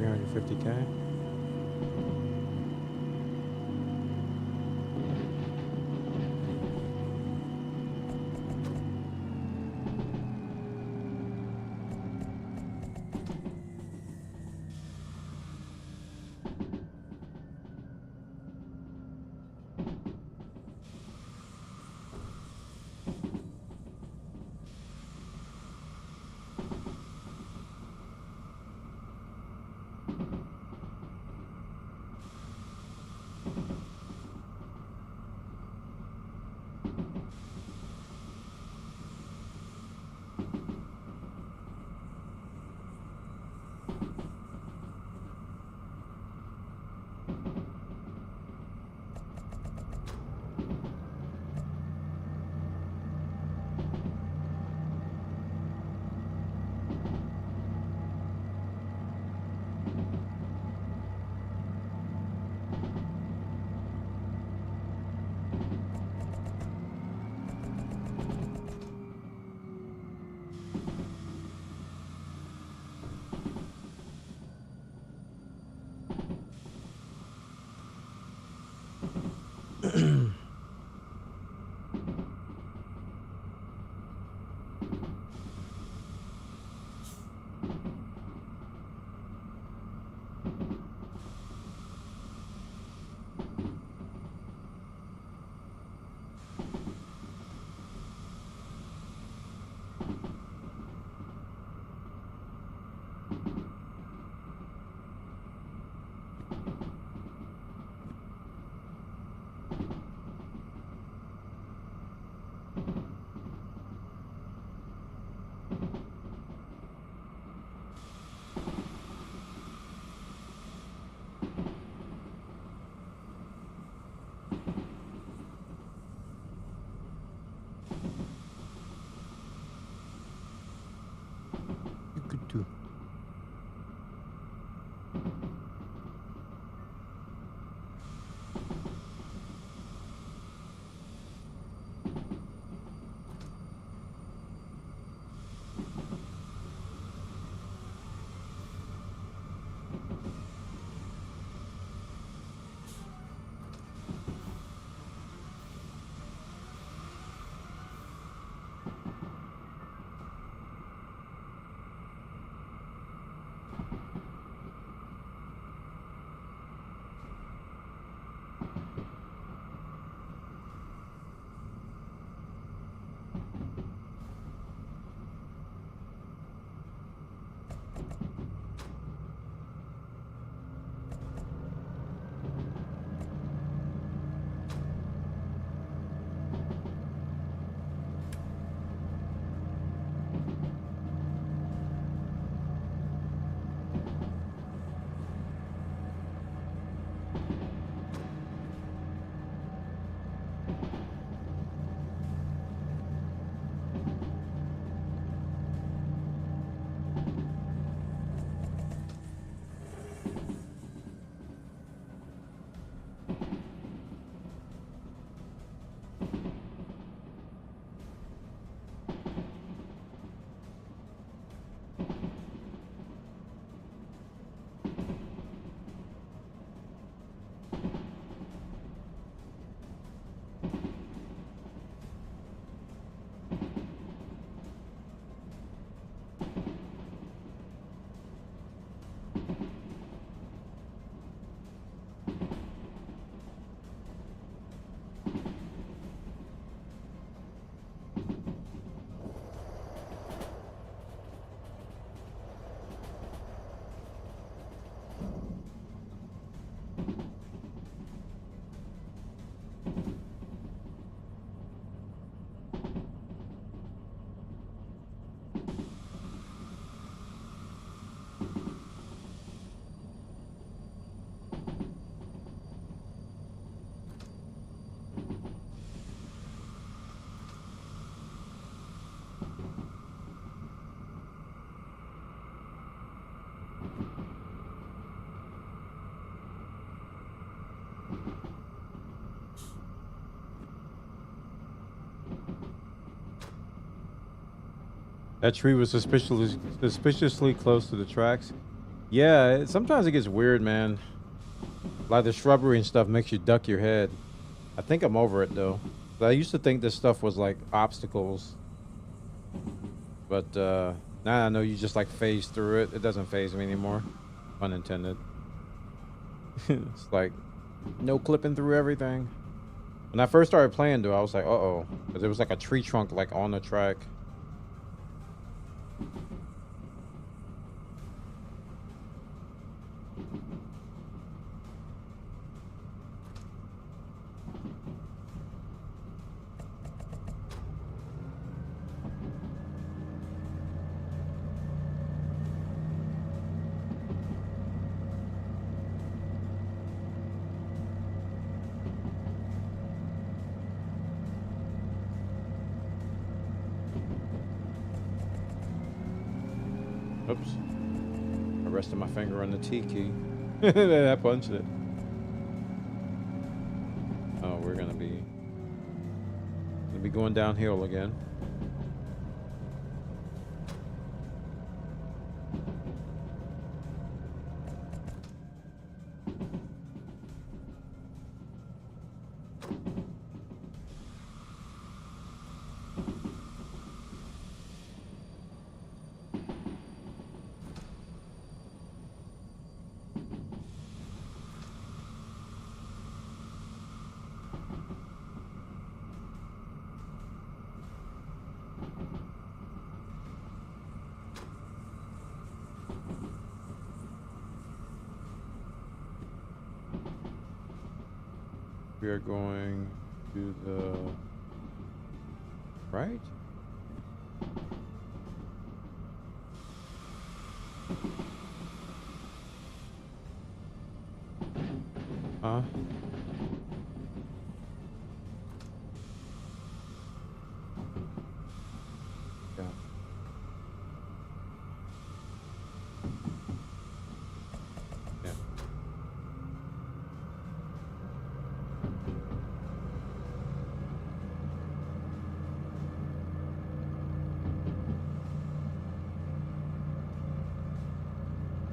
350K. You could do. That tree was suspiciously close to the tracks. Yeah, sometimes it gets weird, man. Like the shrubbery and stuff makes you duck your head. I think I'm over it though. I used to think this stuff was like obstacles, but now I know you just like phase through it. It doesn't phase me anymore. Pun intended. It's like no clipping through everything. When I first started playing though, I was like, uh-oh, because there was like a tree trunk like on the track. Oops. I rested my finger on the T key. I punched it. Oh, we're gonna be going downhill again. We are going to the right. Huh? Yeah. Yeah.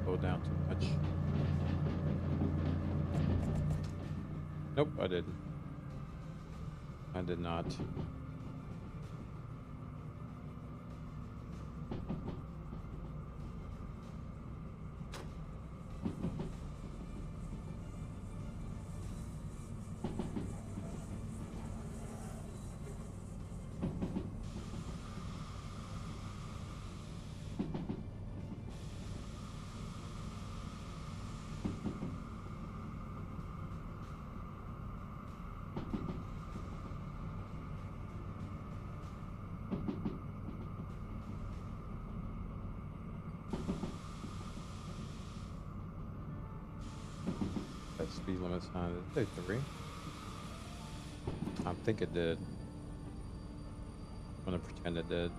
Go down too much. Nope, I didn't. I did not. That speed limit sign. Did it say 3? I think it did. I'm gonna pretend it did.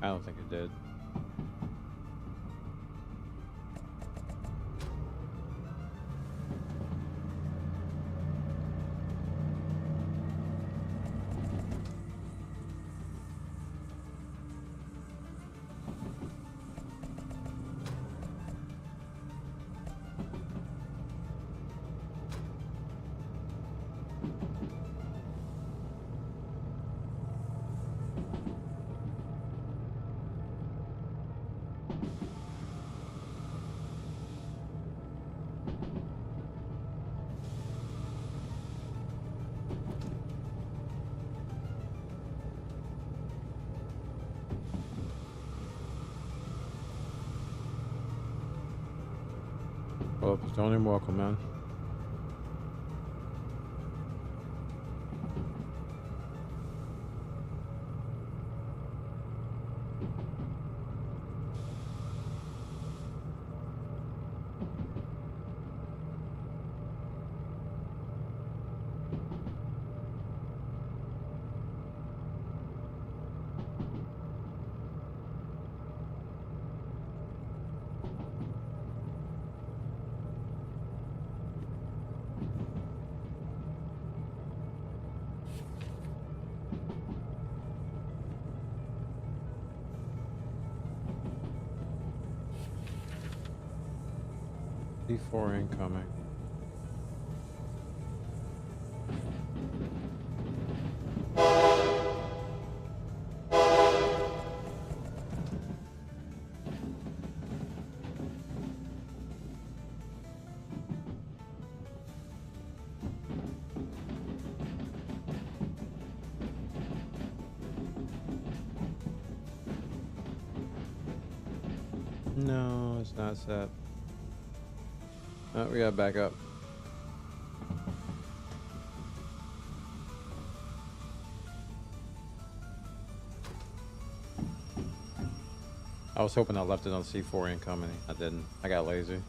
I don't think it did. Well, Plutonium, welcome, man. C4 incoming. No, it's not set. Oh, we gotta back up. I was hoping I left it on C4 incoming. I didn't. I got lazy.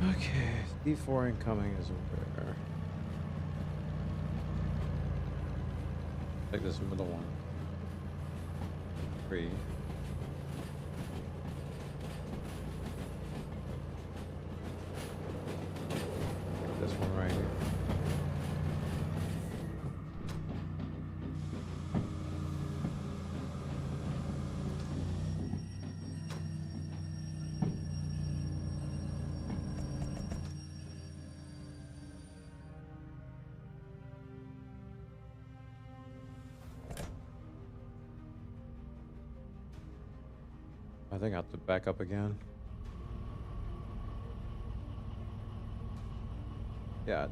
Okay, C4 incoming is where? Take this middle one. 3. This one right here. I think I have to back up again. Yeah, I do.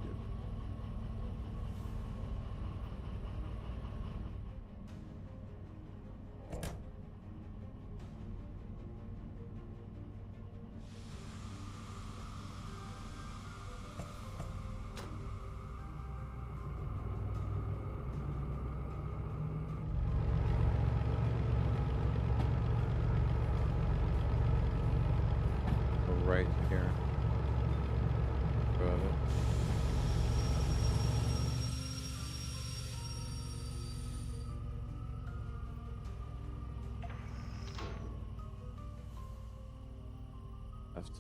Right here. Go ahead. Left.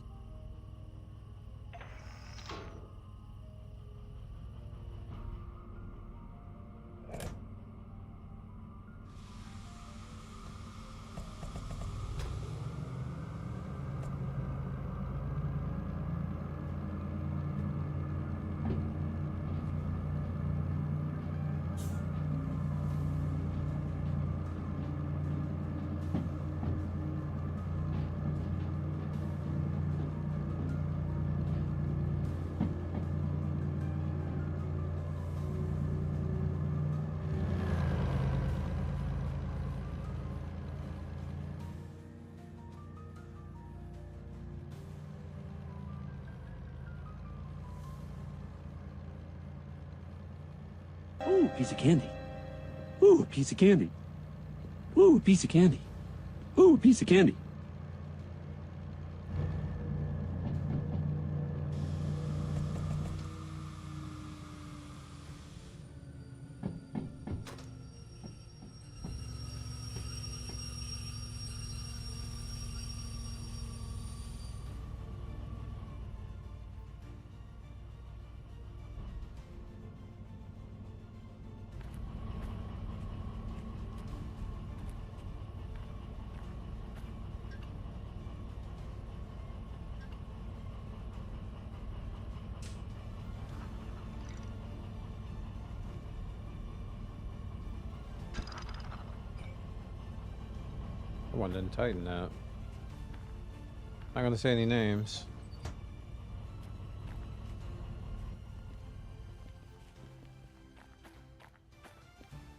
Ooh, piece of candy. Ooh, a piece of candy. Ooh, a piece of candy. Ooh, a piece of candy.
That one didn't tighten that. Not gonna say any names.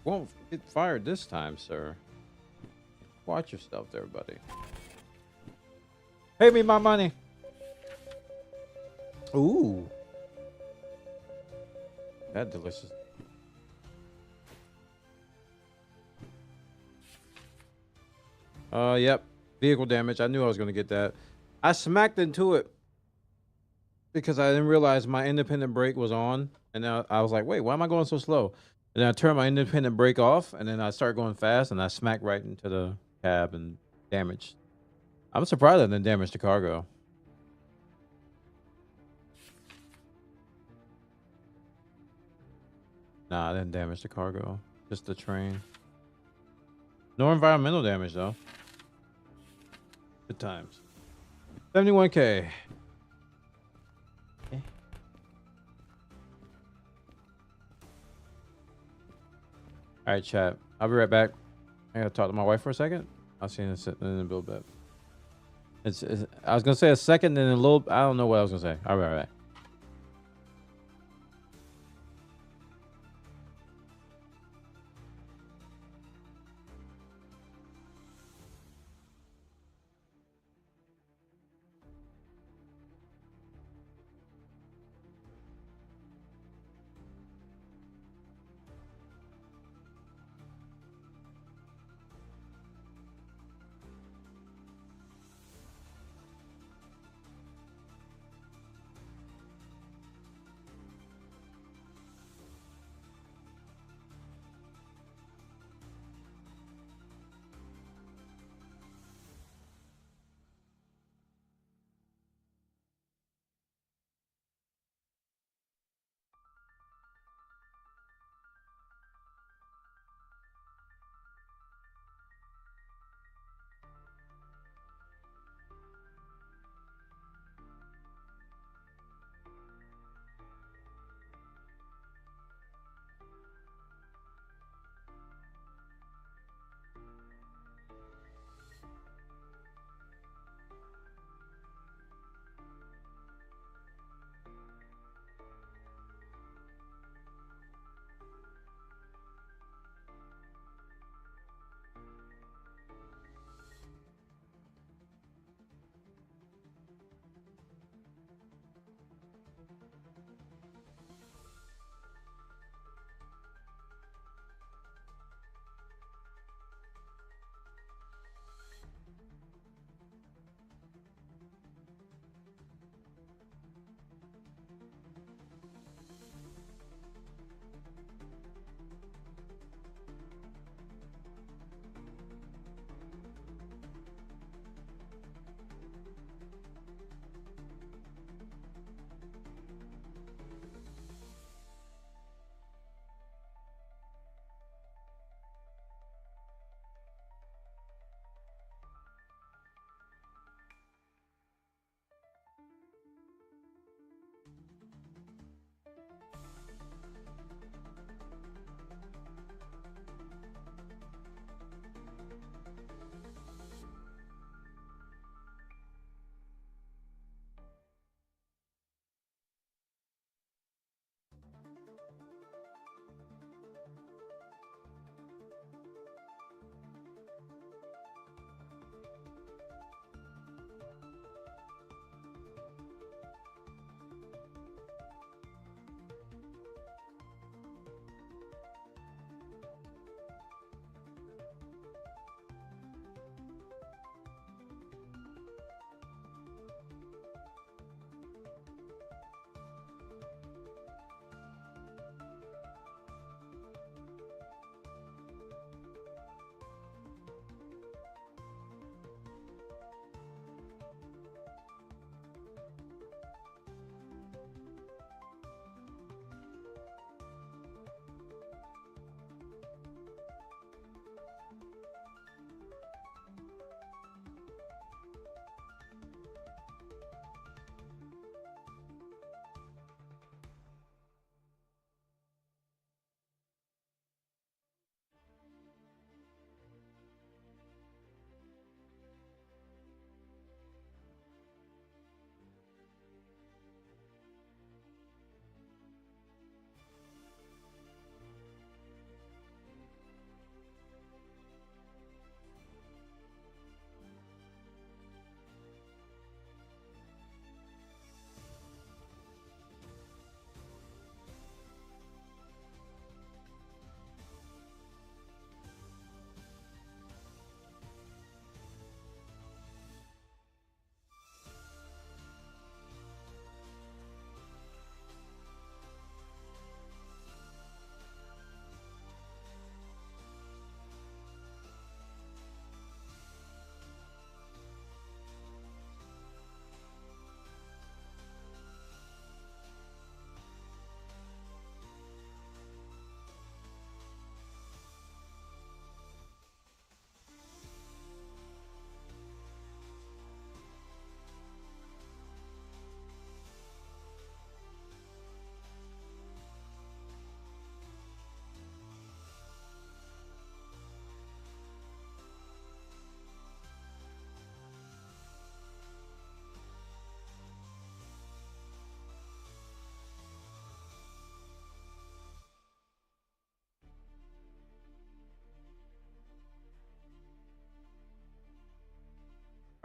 Won't get fired this time, sir. Watch yourself there, buddy. Pay me my money. Ooh. That delicious. Yep. Vehicle damage. I knew I was going to get that. I smacked into it because I didn't realize my independent brake was on. And then I was like, wait, why am I going so slow? And then I turned my independent brake off, and then I started going fast, and I smacked right into the cab and damaged. I'm surprised it didn't damage the cargo. Nah, it didn't damage the cargo. Just the train. No environmental damage though. Good times. 71K. Okay. All right, chat. I'll be right back. I gotta talk to my wife for a second. I'll see you in a little bit. I was gonna say a second and a little. I don't know what I was gonna say. I'll be right back.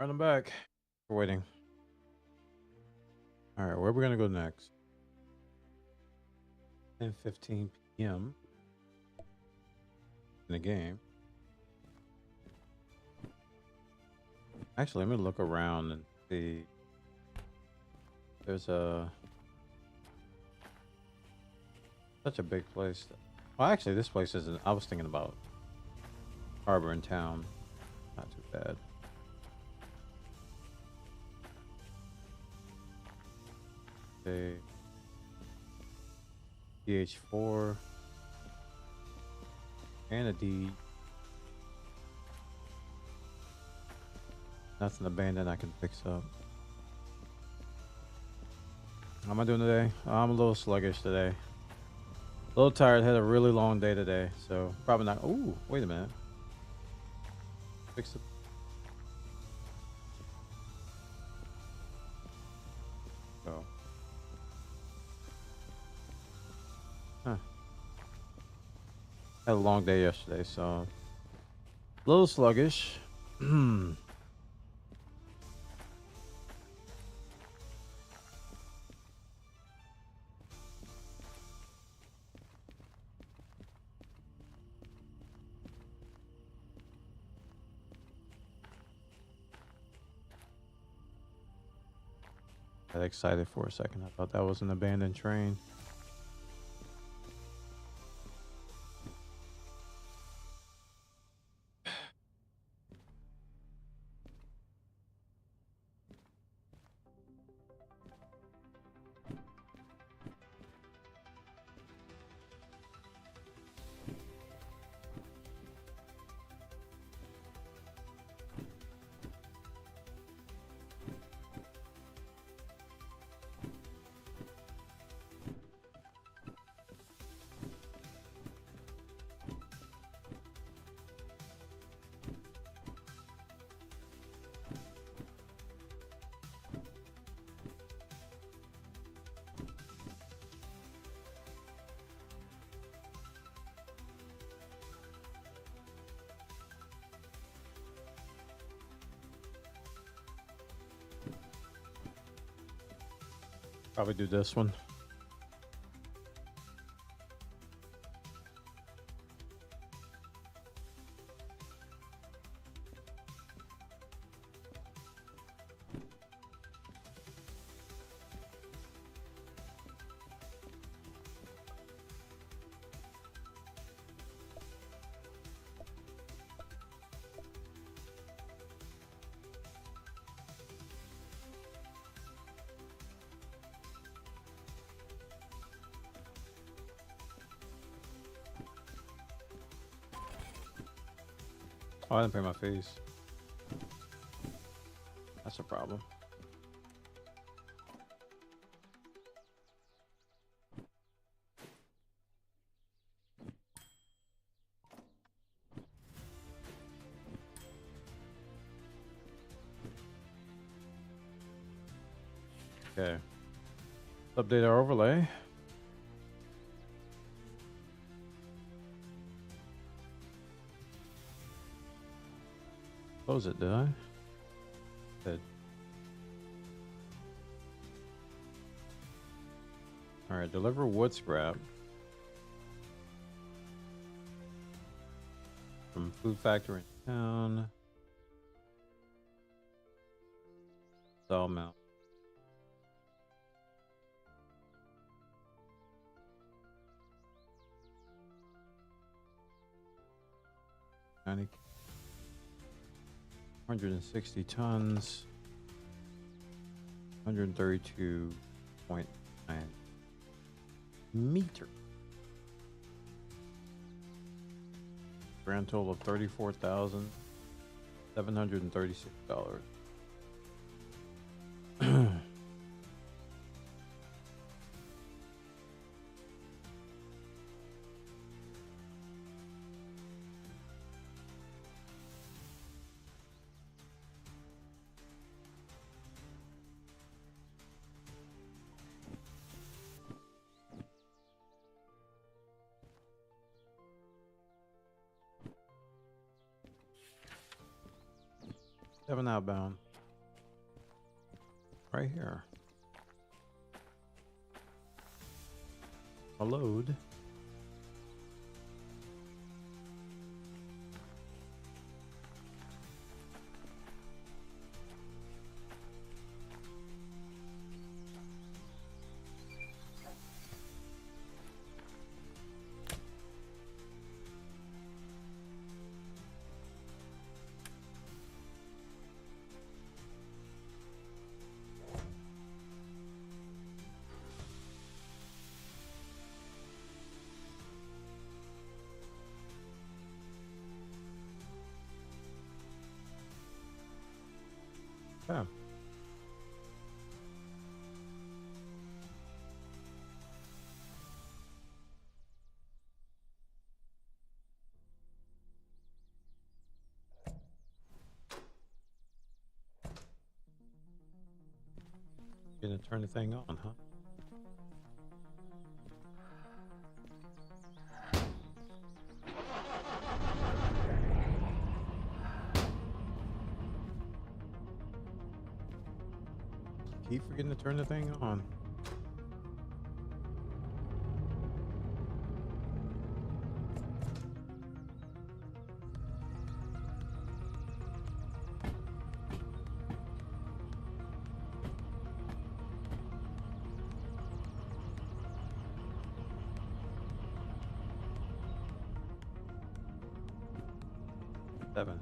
Run them back. We're waiting. All right, where are we gonna go next? 10:15 p.m. in the game. Actually, let me look around and see. There's such a big place. Well, actually, this place isn't. I was thinking about harbor in town. Not too bad. Okay. DH4 and a D. Nothing abandoned I can fix up. How am I doing today? I'm a little sluggish today. A little tired. Had a really long day today, so probably not. Ooh, wait a minute. Fix it. Oh. Huh. Had a long day yesterday, so a little sluggish. Got excited for a second. I thought that was an abandoned train. Probably do this one. Oh, I didn't pay my fees. That's a problem. Okay. Update our overlay. Close it, did I? Did. Alright, deliver wood scrap from food factory in town. Sawmill. Honeycomb. 160 tons. 132.9 meter. Grand total of $34,736. Seven outbound. right here. A load. Yeah. Gonna turn the thing on, huh? Keep forgetting to turn the thing on. Seven.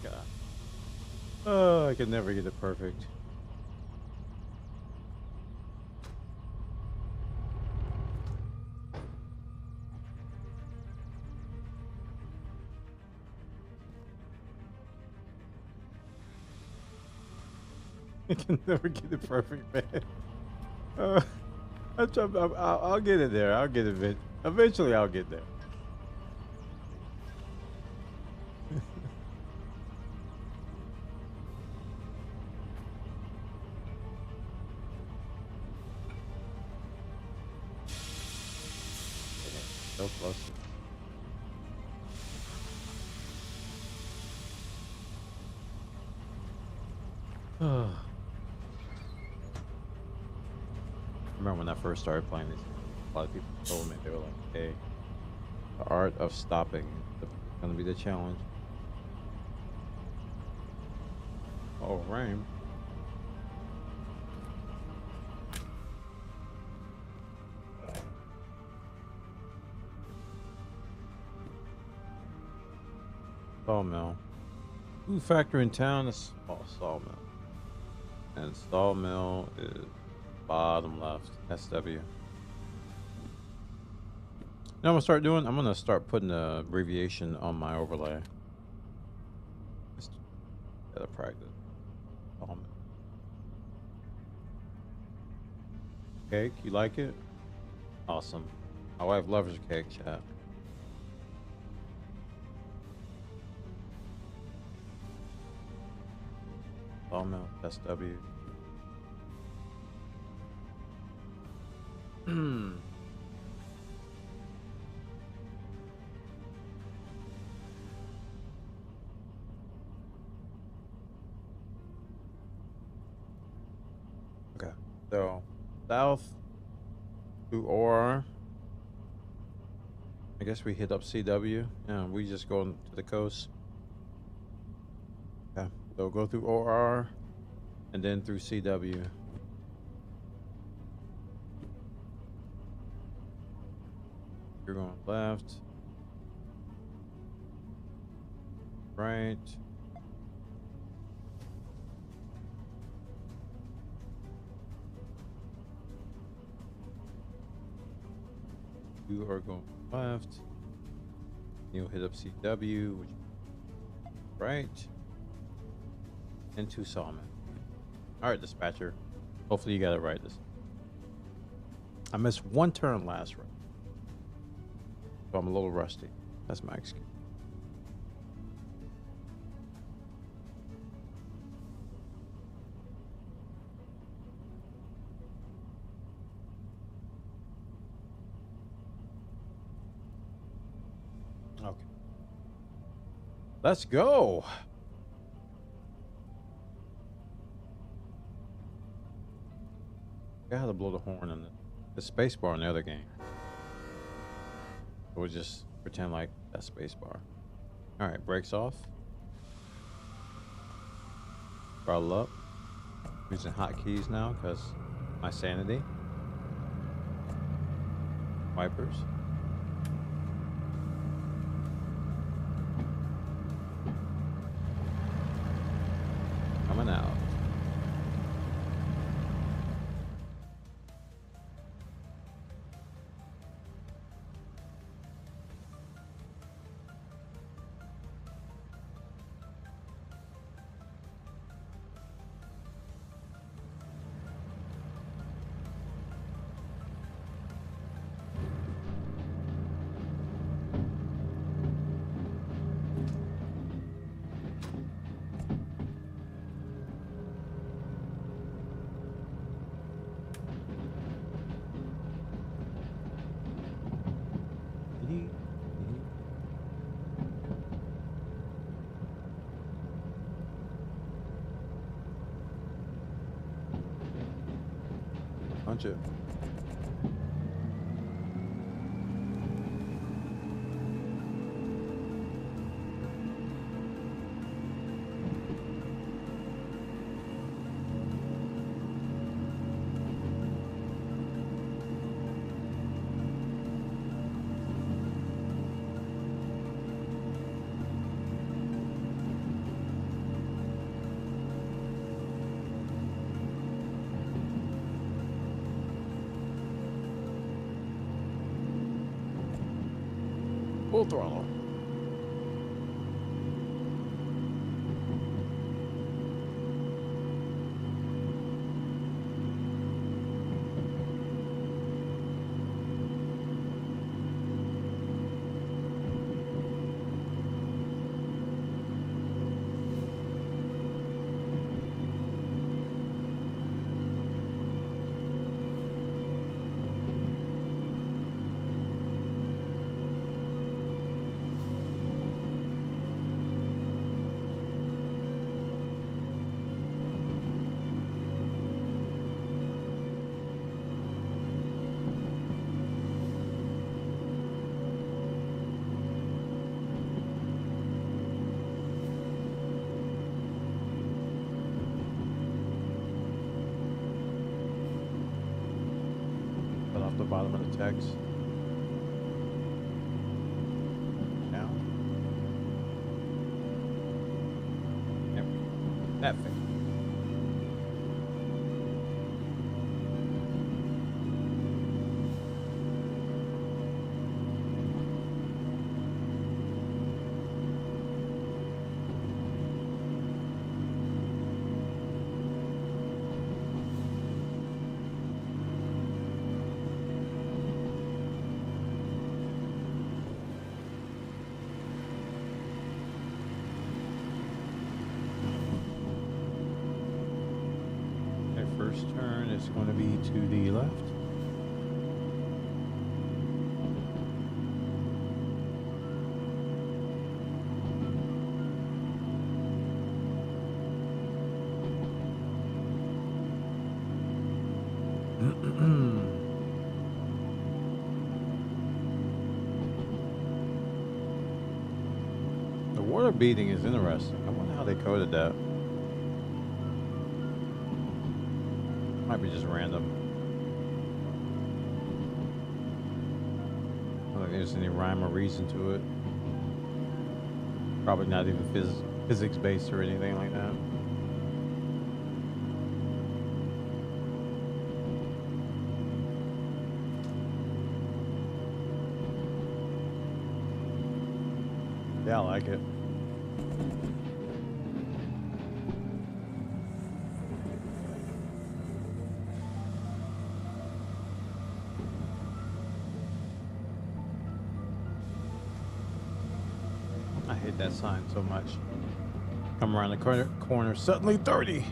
God. Oh, I could never get it perfect. I can never get it perfect, man. I'll get it there. I'll get it. Eventually, I'll get there. So close. I remember when I first started playing this, a lot of people told me, they were like, hey, the art of stopping is going to be the challenge. Oh, rain. Sawmill. Food factory in town is sawmill. And sawmill is bottom left. SW. You know what I'm gonna start doing? I'm gonna start putting the abbreviation on my overlay. Just gotta practice. Sawmill. Cake, you like it? Awesome. My wife loves your cake, chat. Sawmill, SW. Okay, so south to OR. I guess we hit up CW. Yeah, we just go to the coast. Yeah, so go through OR and then through CW. You're going left, right. You are going left. You'll hit up CW, which right, into Sawmill. All right, dispatcher. Hopefully you got it right. This I missed one turn last round, so I'm a little rusty. That's my excuse. Okay. Let's go. I had to blow the horn in the space bar in the other game. We'll just pretend like that's space bar. All right, brakes off. Throttle up. Using hotkeys now because my sanity. Wipers. Coming out. Punch it. Full throttle. bottom of the text. Down. Yep. That fixed. First turn is going to be to the left. The water beading is interesting. I wonder how they coded that. Might be just random. I don't think there's any rhyme or reason to it. Probably not even physics based or anything like that. Yeah, I like it. I hate that sign so much. Come around the corner, suddenly 30.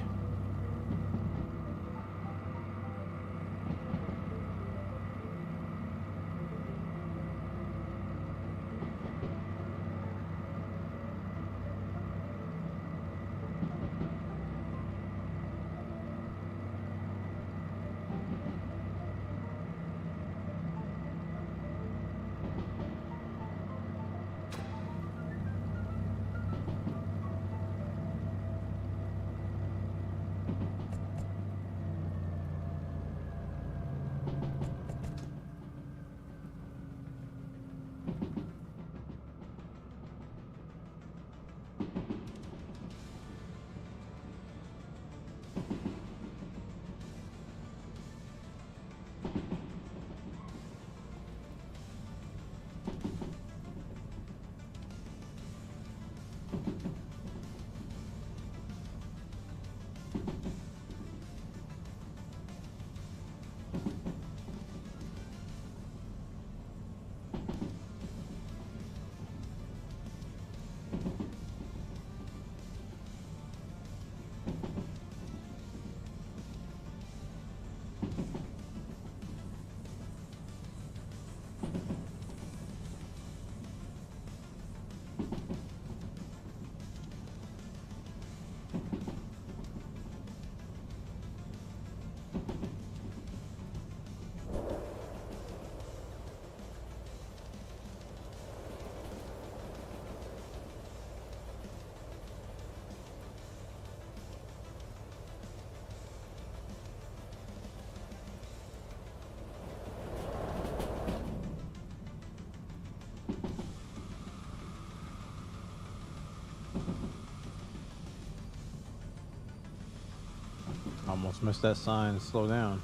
Almost missed that sign. Slow down.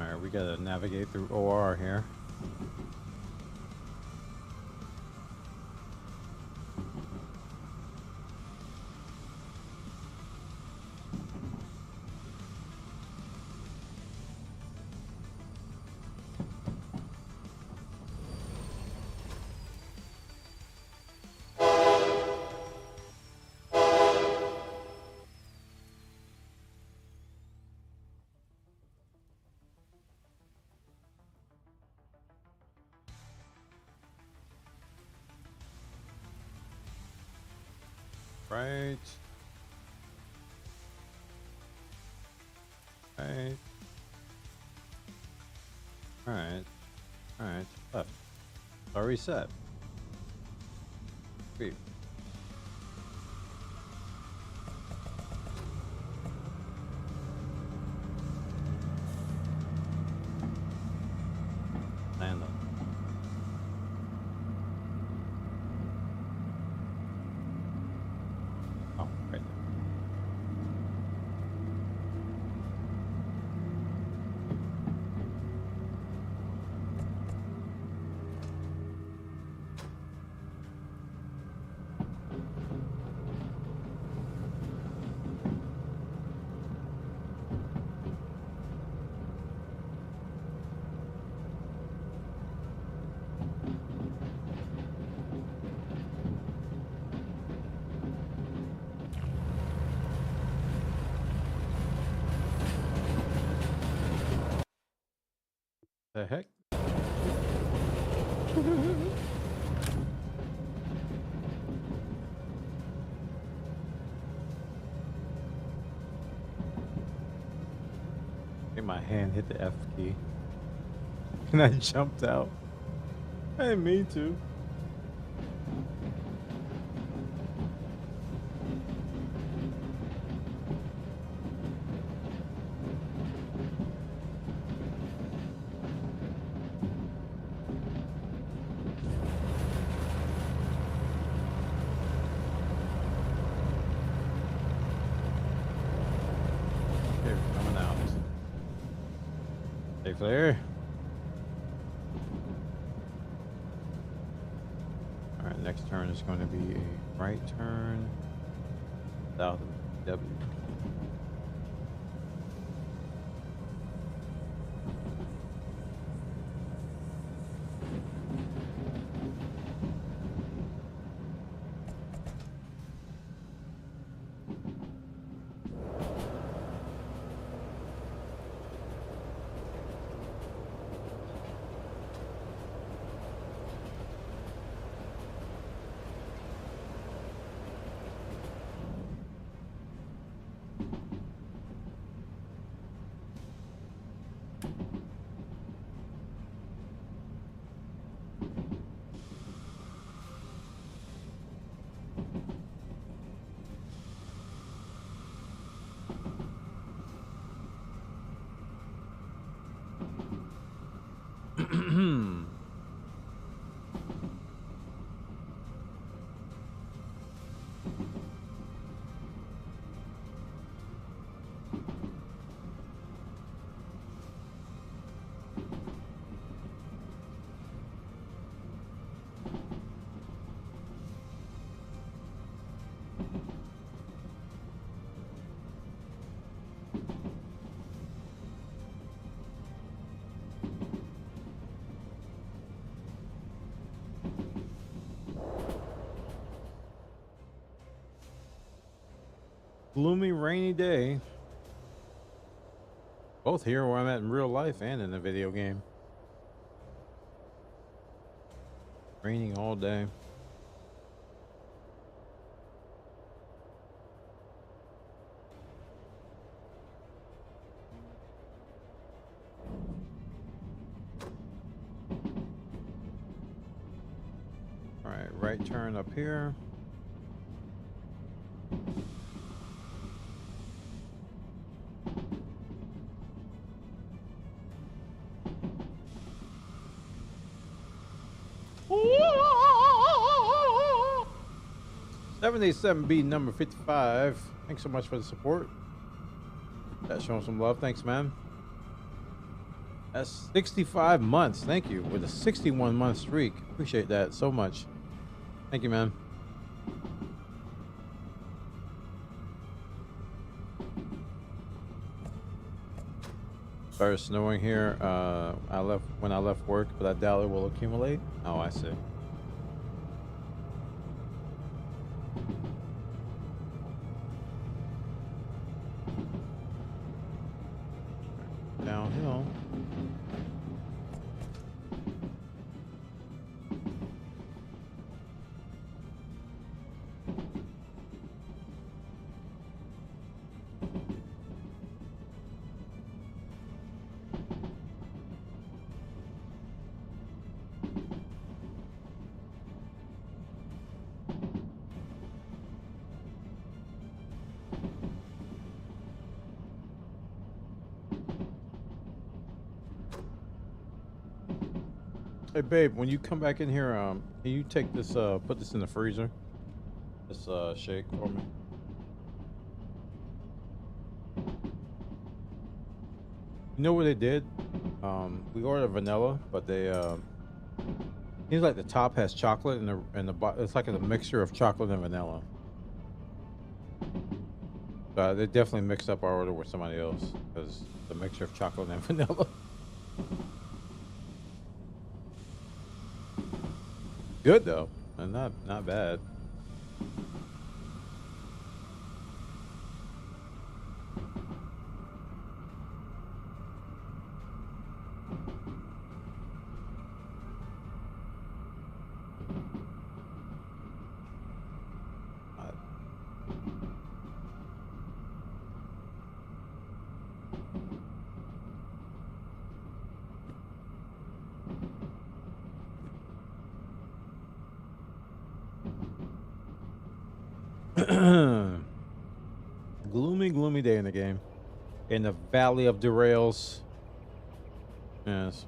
All right, we gotta navigate through OR here. Right. Right. Alright. Alright. Left. Already set. Sweet. The heck? I think my hand hit the F key. And I jumped out. I didn't mean to. Here, coming out. Safe there. Alright, next turn is going to be a right turn south of W. Gloomy, rainy day. Both here where I'm at in real life and in the video game. Raining all day. All right, right turn up here. $787B number 55. Thanks so much for the support. That's showing some love. Thanks, man. That's 65 months. Thank you. With a 61-month streak. Appreciate that so much. Thank you, man. Started snowing here. When I left work, but I doubt it will accumulate. Oh, I see. Downhill. Hey babe, when you come back in here, can you take this, put this in the freezer? This shake for me. You know what they did? We ordered vanilla, but they seems like the top has chocolate and the it's like a mixture of chocolate and vanilla. They definitely mixed up our order with somebody else because the mixture of chocolate and vanilla. Good though, and not bad. Gloomy, gloomy day in the game. In the Valley of Derails. Yes.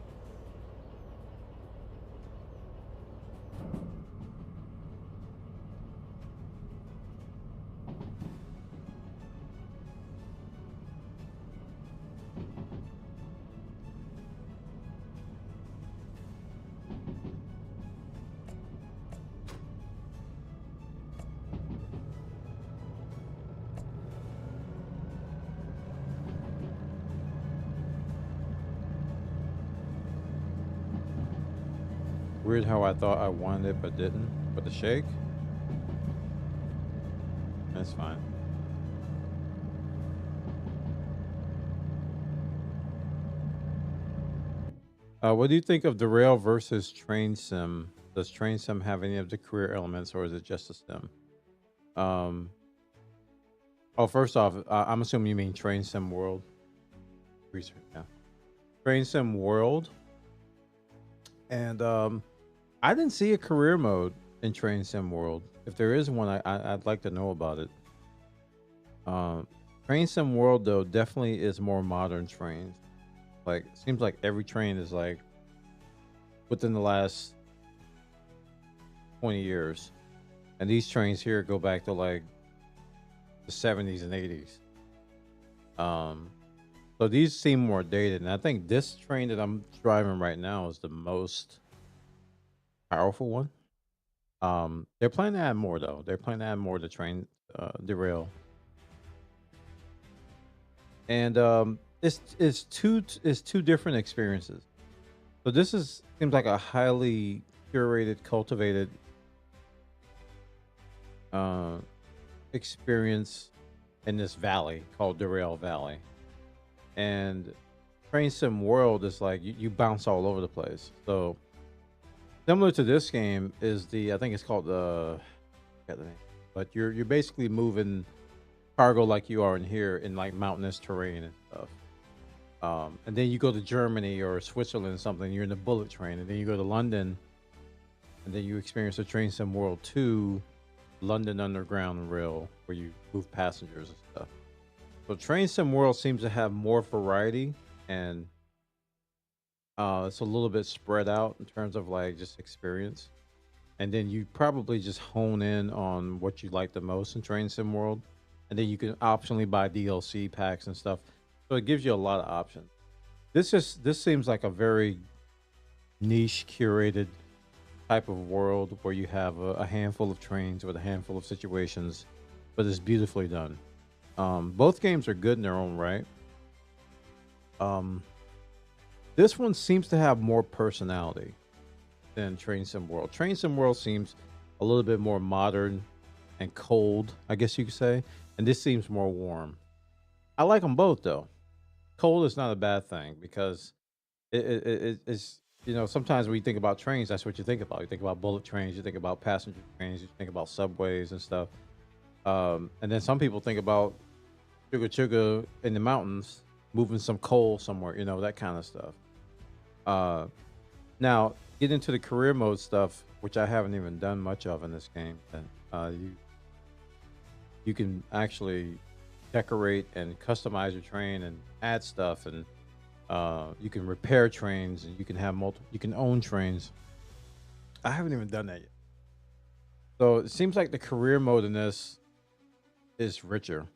Weird how I thought I wanted it but didn't. But the shake? That's fine. What do you think of Derail versus Train Sim? Does Train Sim have any of the career elements, or is it just a sim? Um, oh, first off, I'm assuming you mean Train Sim World. Research, yeah. Train Sim World. And I didn't see a career mode in Train Sim World. If there is one, I'd like to know about it. Train Sim World, though, definitely is more modern trains. Like, seems like every train is like within the last 20 years. And these trains here go back to like the 70s and 80s. So these seem more dated. And I think this train that I'm driving right now is the most powerful one. They're planning to add more though. They're planning to add more to train derail. And it's two different experiences. So this seems like a highly curated, cultivated experience in this valley called Derail Valley. And Train Sim World is like you bounce all over the place. So similar to this game is I think it's called the but you're basically moving cargo like you are in here in like mountainous terrain and stuff. And then you go to Germany or Switzerland or something, you're in the bullet train, and then you go to London, and then you experience the Train Sim World 2 London Underground Rail where you move passengers and stuff. So Train Sim World seems to have more variety, and it's a little bit spread out in terms of like just experience. And then you probably just hone in on what you like the most in Train Sim World, and then you can optionally buy DLC packs and stuff. So it gives you a lot of options. This seems like a very niche, curated type of world where you have a handful of trains with a handful of situations, but it's beautifully done. Both games are good in their own right. This one seems to have more personality than Train Sim World. Train Sim World seems a little bit more modern and cold, I guess you could say, and this seems more warm. I like them both though. Cold is not a bad thing because it's sometimes when you think about trains, that's what you think about. You think about bullet trains, you think about passenger trains, you think about subways and stuff. And then some people think about sugar sugar in the mountains, moving some coal somewhere, that kind of stuff. Now get into the career mode stuff, which I haven't even done much of in this game. And you can actually decorate and customize your train and add stuff, and you can repair trains, and you can have you can own trains. I haven't even done that yet. So it seems like the career mode in this is richer.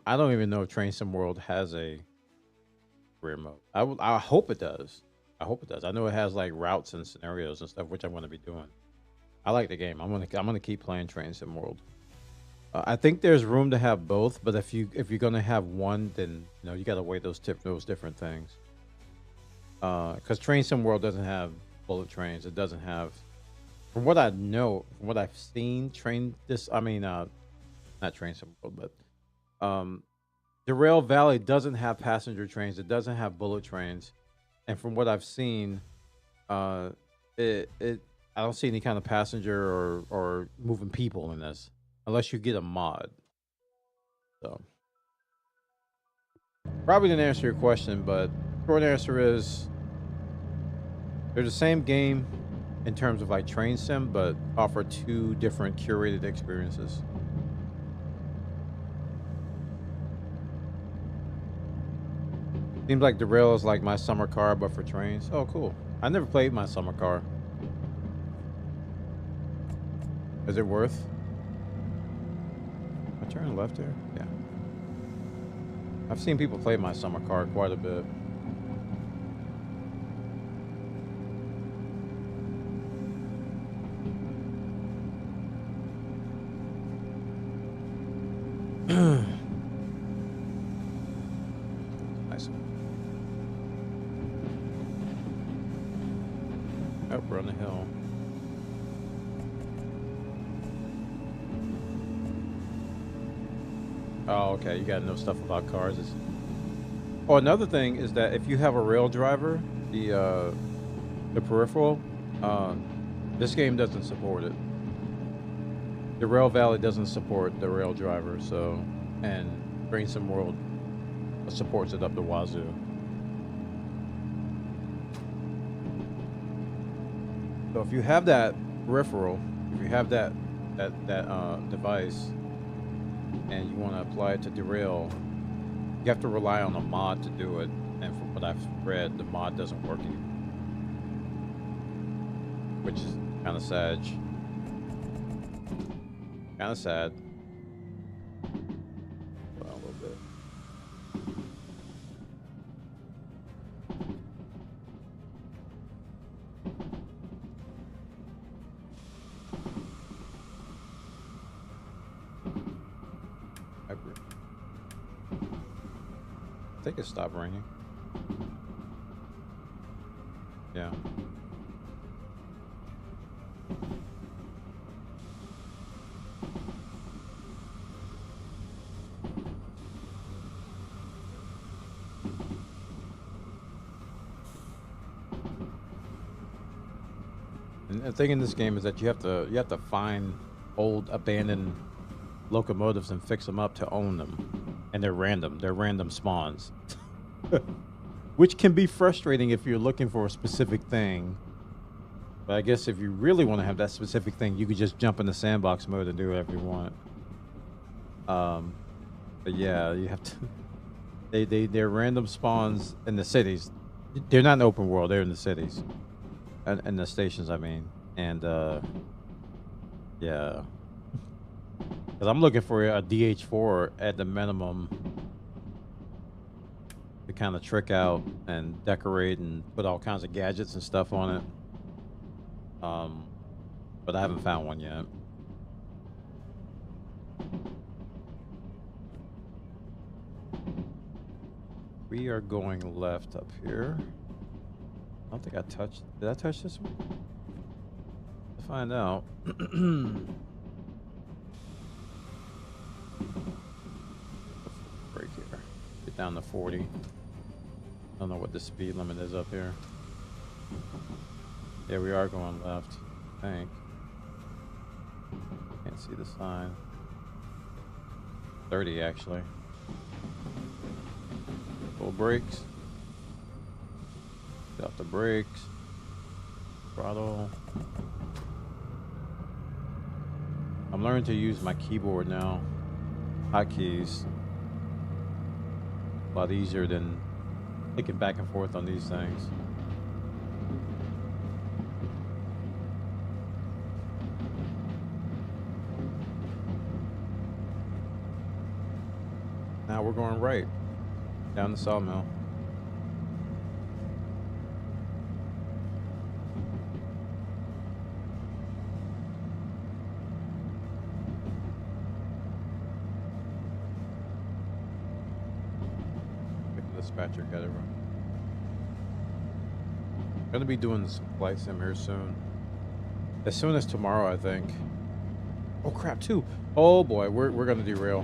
I don't even know if Train Sim World has a career mode. I hope it does. I hope it does. I know it has like routes and scenarios and stuff, which I'm going to be doing. I like the game. I'm gonna keep playing Train Sim World. I think there's room to have both, but if you're gonna have one, then you gotta weigh those different things. Because Train Sim World doesn't have bullet trains. It doesn't have, from what I know, from what I've seen, not Train Sim World, but Derail Valley doesn't have passenger trains. It doesn't have bullet trains, and from what I've seen, it I don't see any kind of passenger or moving people in this, unless you get a mod. So probably didn't answer your question, but short answer is they're the same game in terms of like train sim, but offer two different curated experiences. Seems like Derail is like my summer car, but for trains. Oh, cool. I never played my summer car. Is it worth? I turn left here? Yeah. I've seen people play my summer car quite a bit. Nice. Up, we're on the hill. Oh, okay. You gotta know stuff about cars. Oh, another thing is that if you have a rail driver, the peripheral, this game doesn't support it. The Rail Valley doesn't support the rail driver, so, and Brain Sim World supports it up the wazoo. So if you have that peripheral, if you have that device, and you want to apply it to derail, you have to rely on a mod to do it. And from what I've read, the mod doesn't work anymore, which is kind of sad. Kind of sad. Well, a little bit. I think it stopped raining. Yeah. And the thing in this game is that you have to find old abandoned locomotives and fix them up to own them. And they're random. They're random spawns. Which can be frustrating if you're looking for a specific thing. But I guess if you really want to have that specific thing, you could just jump in the sandbox mode and do whatever you want. But yeah, you have to... They're random spawns in the cities. They're not in the open world. They're in the cities. And the stations, I mean. And, yeah... Because I'm looking for a DH4 at the minimum to kind of trick out and decorate and put all kinds of gadgets and stuff on it. But I haven't found one yet. We are going left up here. I don't think I touched... Did I touch this one? To find out. Break here. Get down to 40. I don't know what the speed limit is up here. Yeah, we are going left, I think. Can't see the sign. 30 actually. Full brakes. Get off the brakes. Throttle. I'm learning to use my keyboard now. Hotkeys. A lot easier than clicking back and forth on these things. Now we're going right down the sawmill. Dispatcher got it wrong. Gonna be doing some flight sim here soon. As soon as tomorrow, I think. Oh crap, too. Oh boy, we're gonna derail.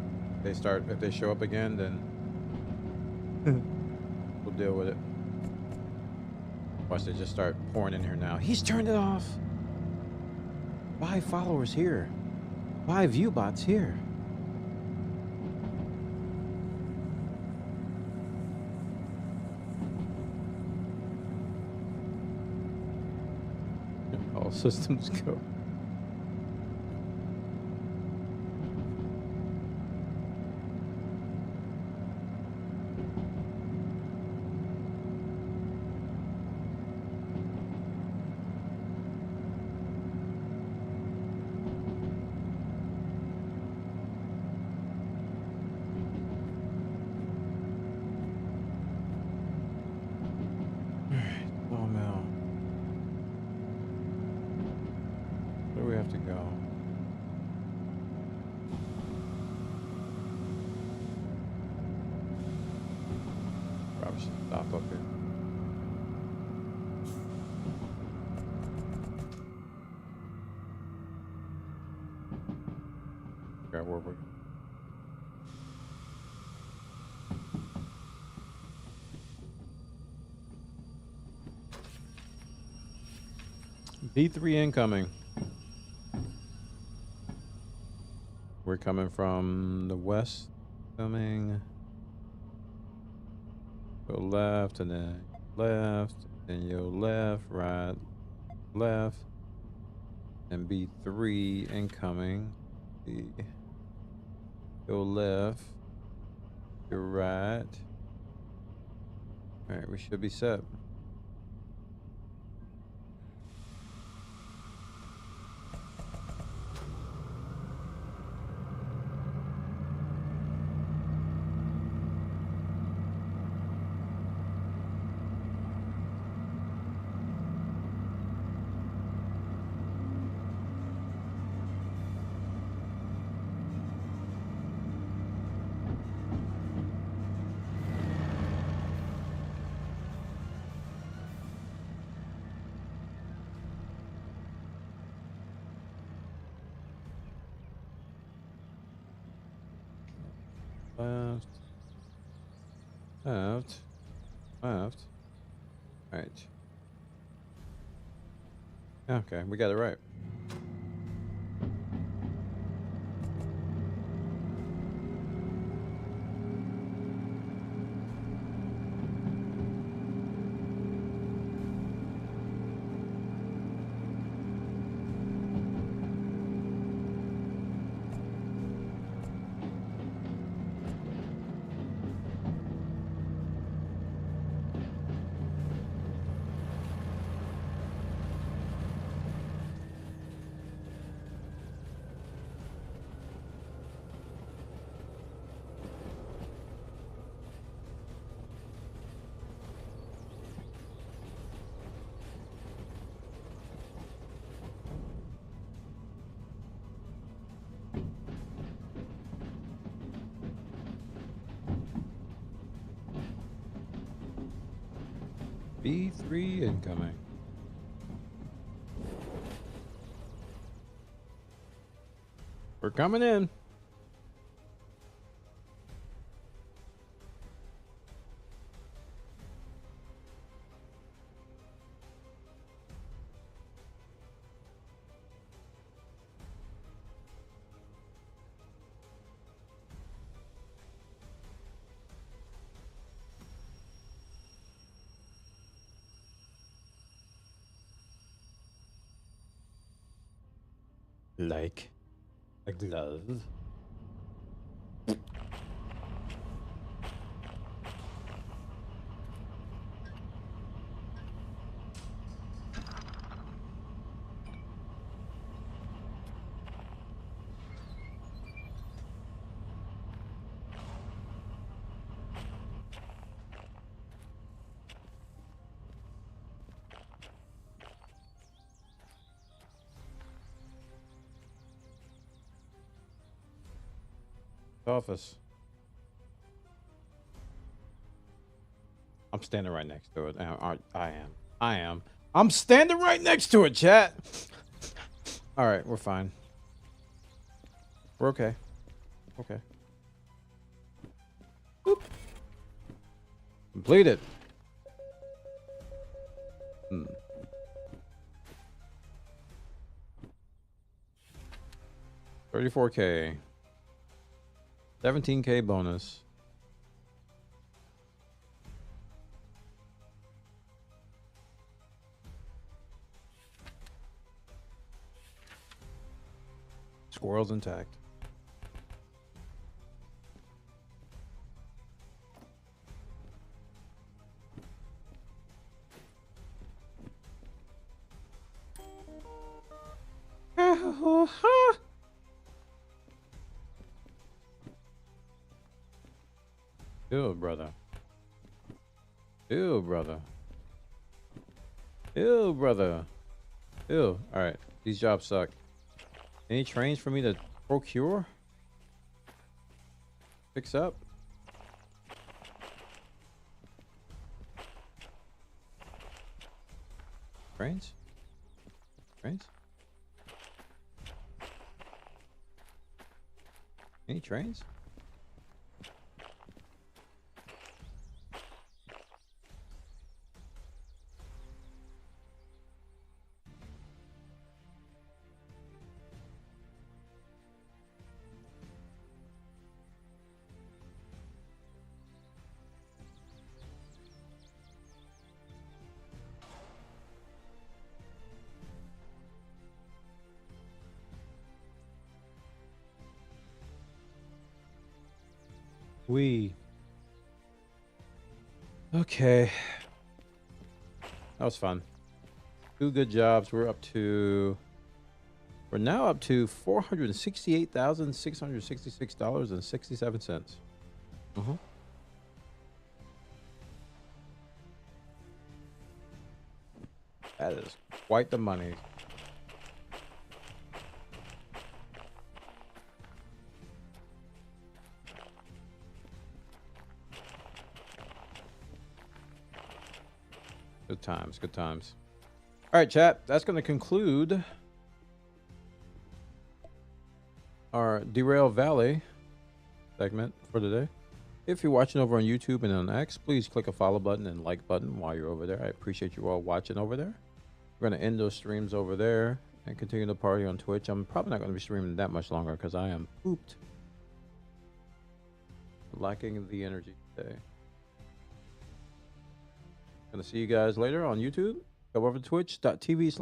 If they show up again, then we'll deal with it. Watch, they just start pouring in here now. He's turned it off. 5 followers here. 5 view bots here. All systems go. To go. Probably should stop up here. Okay, where we're B3 incoming. We're coming from the west, coming. Go left and then left, and yo left, right, left, and B3 incoming. Go left, go right. All right, we should be set. Left. Right. Okay, we got it right. B3 incoming. We're coming in. Like a glove. Office. I'm standing right next to it. I am. I'm standing right next to it, chat. All right, we're fine. We're okay. Okay. Completed. 34K. 17K bonus. Squirrels intact. Ew, brother. Ew, brother. Ew, brother. Ew. All right. These jobs suck. Any trains for me to procure? Fix up? Trains? Trains? Any trains? Okay. That was fun. 2 good jobs. We're now up to $468,666.67. That is quite the money. Good times, good times. All right, chat. That's going to conclude our Derail Valley segment for today. If you're watching over on YouTube and on X, please click a follow button and like button while you're over there. I appreciate you all watching over there. We're going to end those streams over there and continue the party on Twitch. I'm probably not going to be streaming that much longer because I am pooped. Lacking the energy today. Gonna see you guys later on YouTube. Go over to twitch.tv/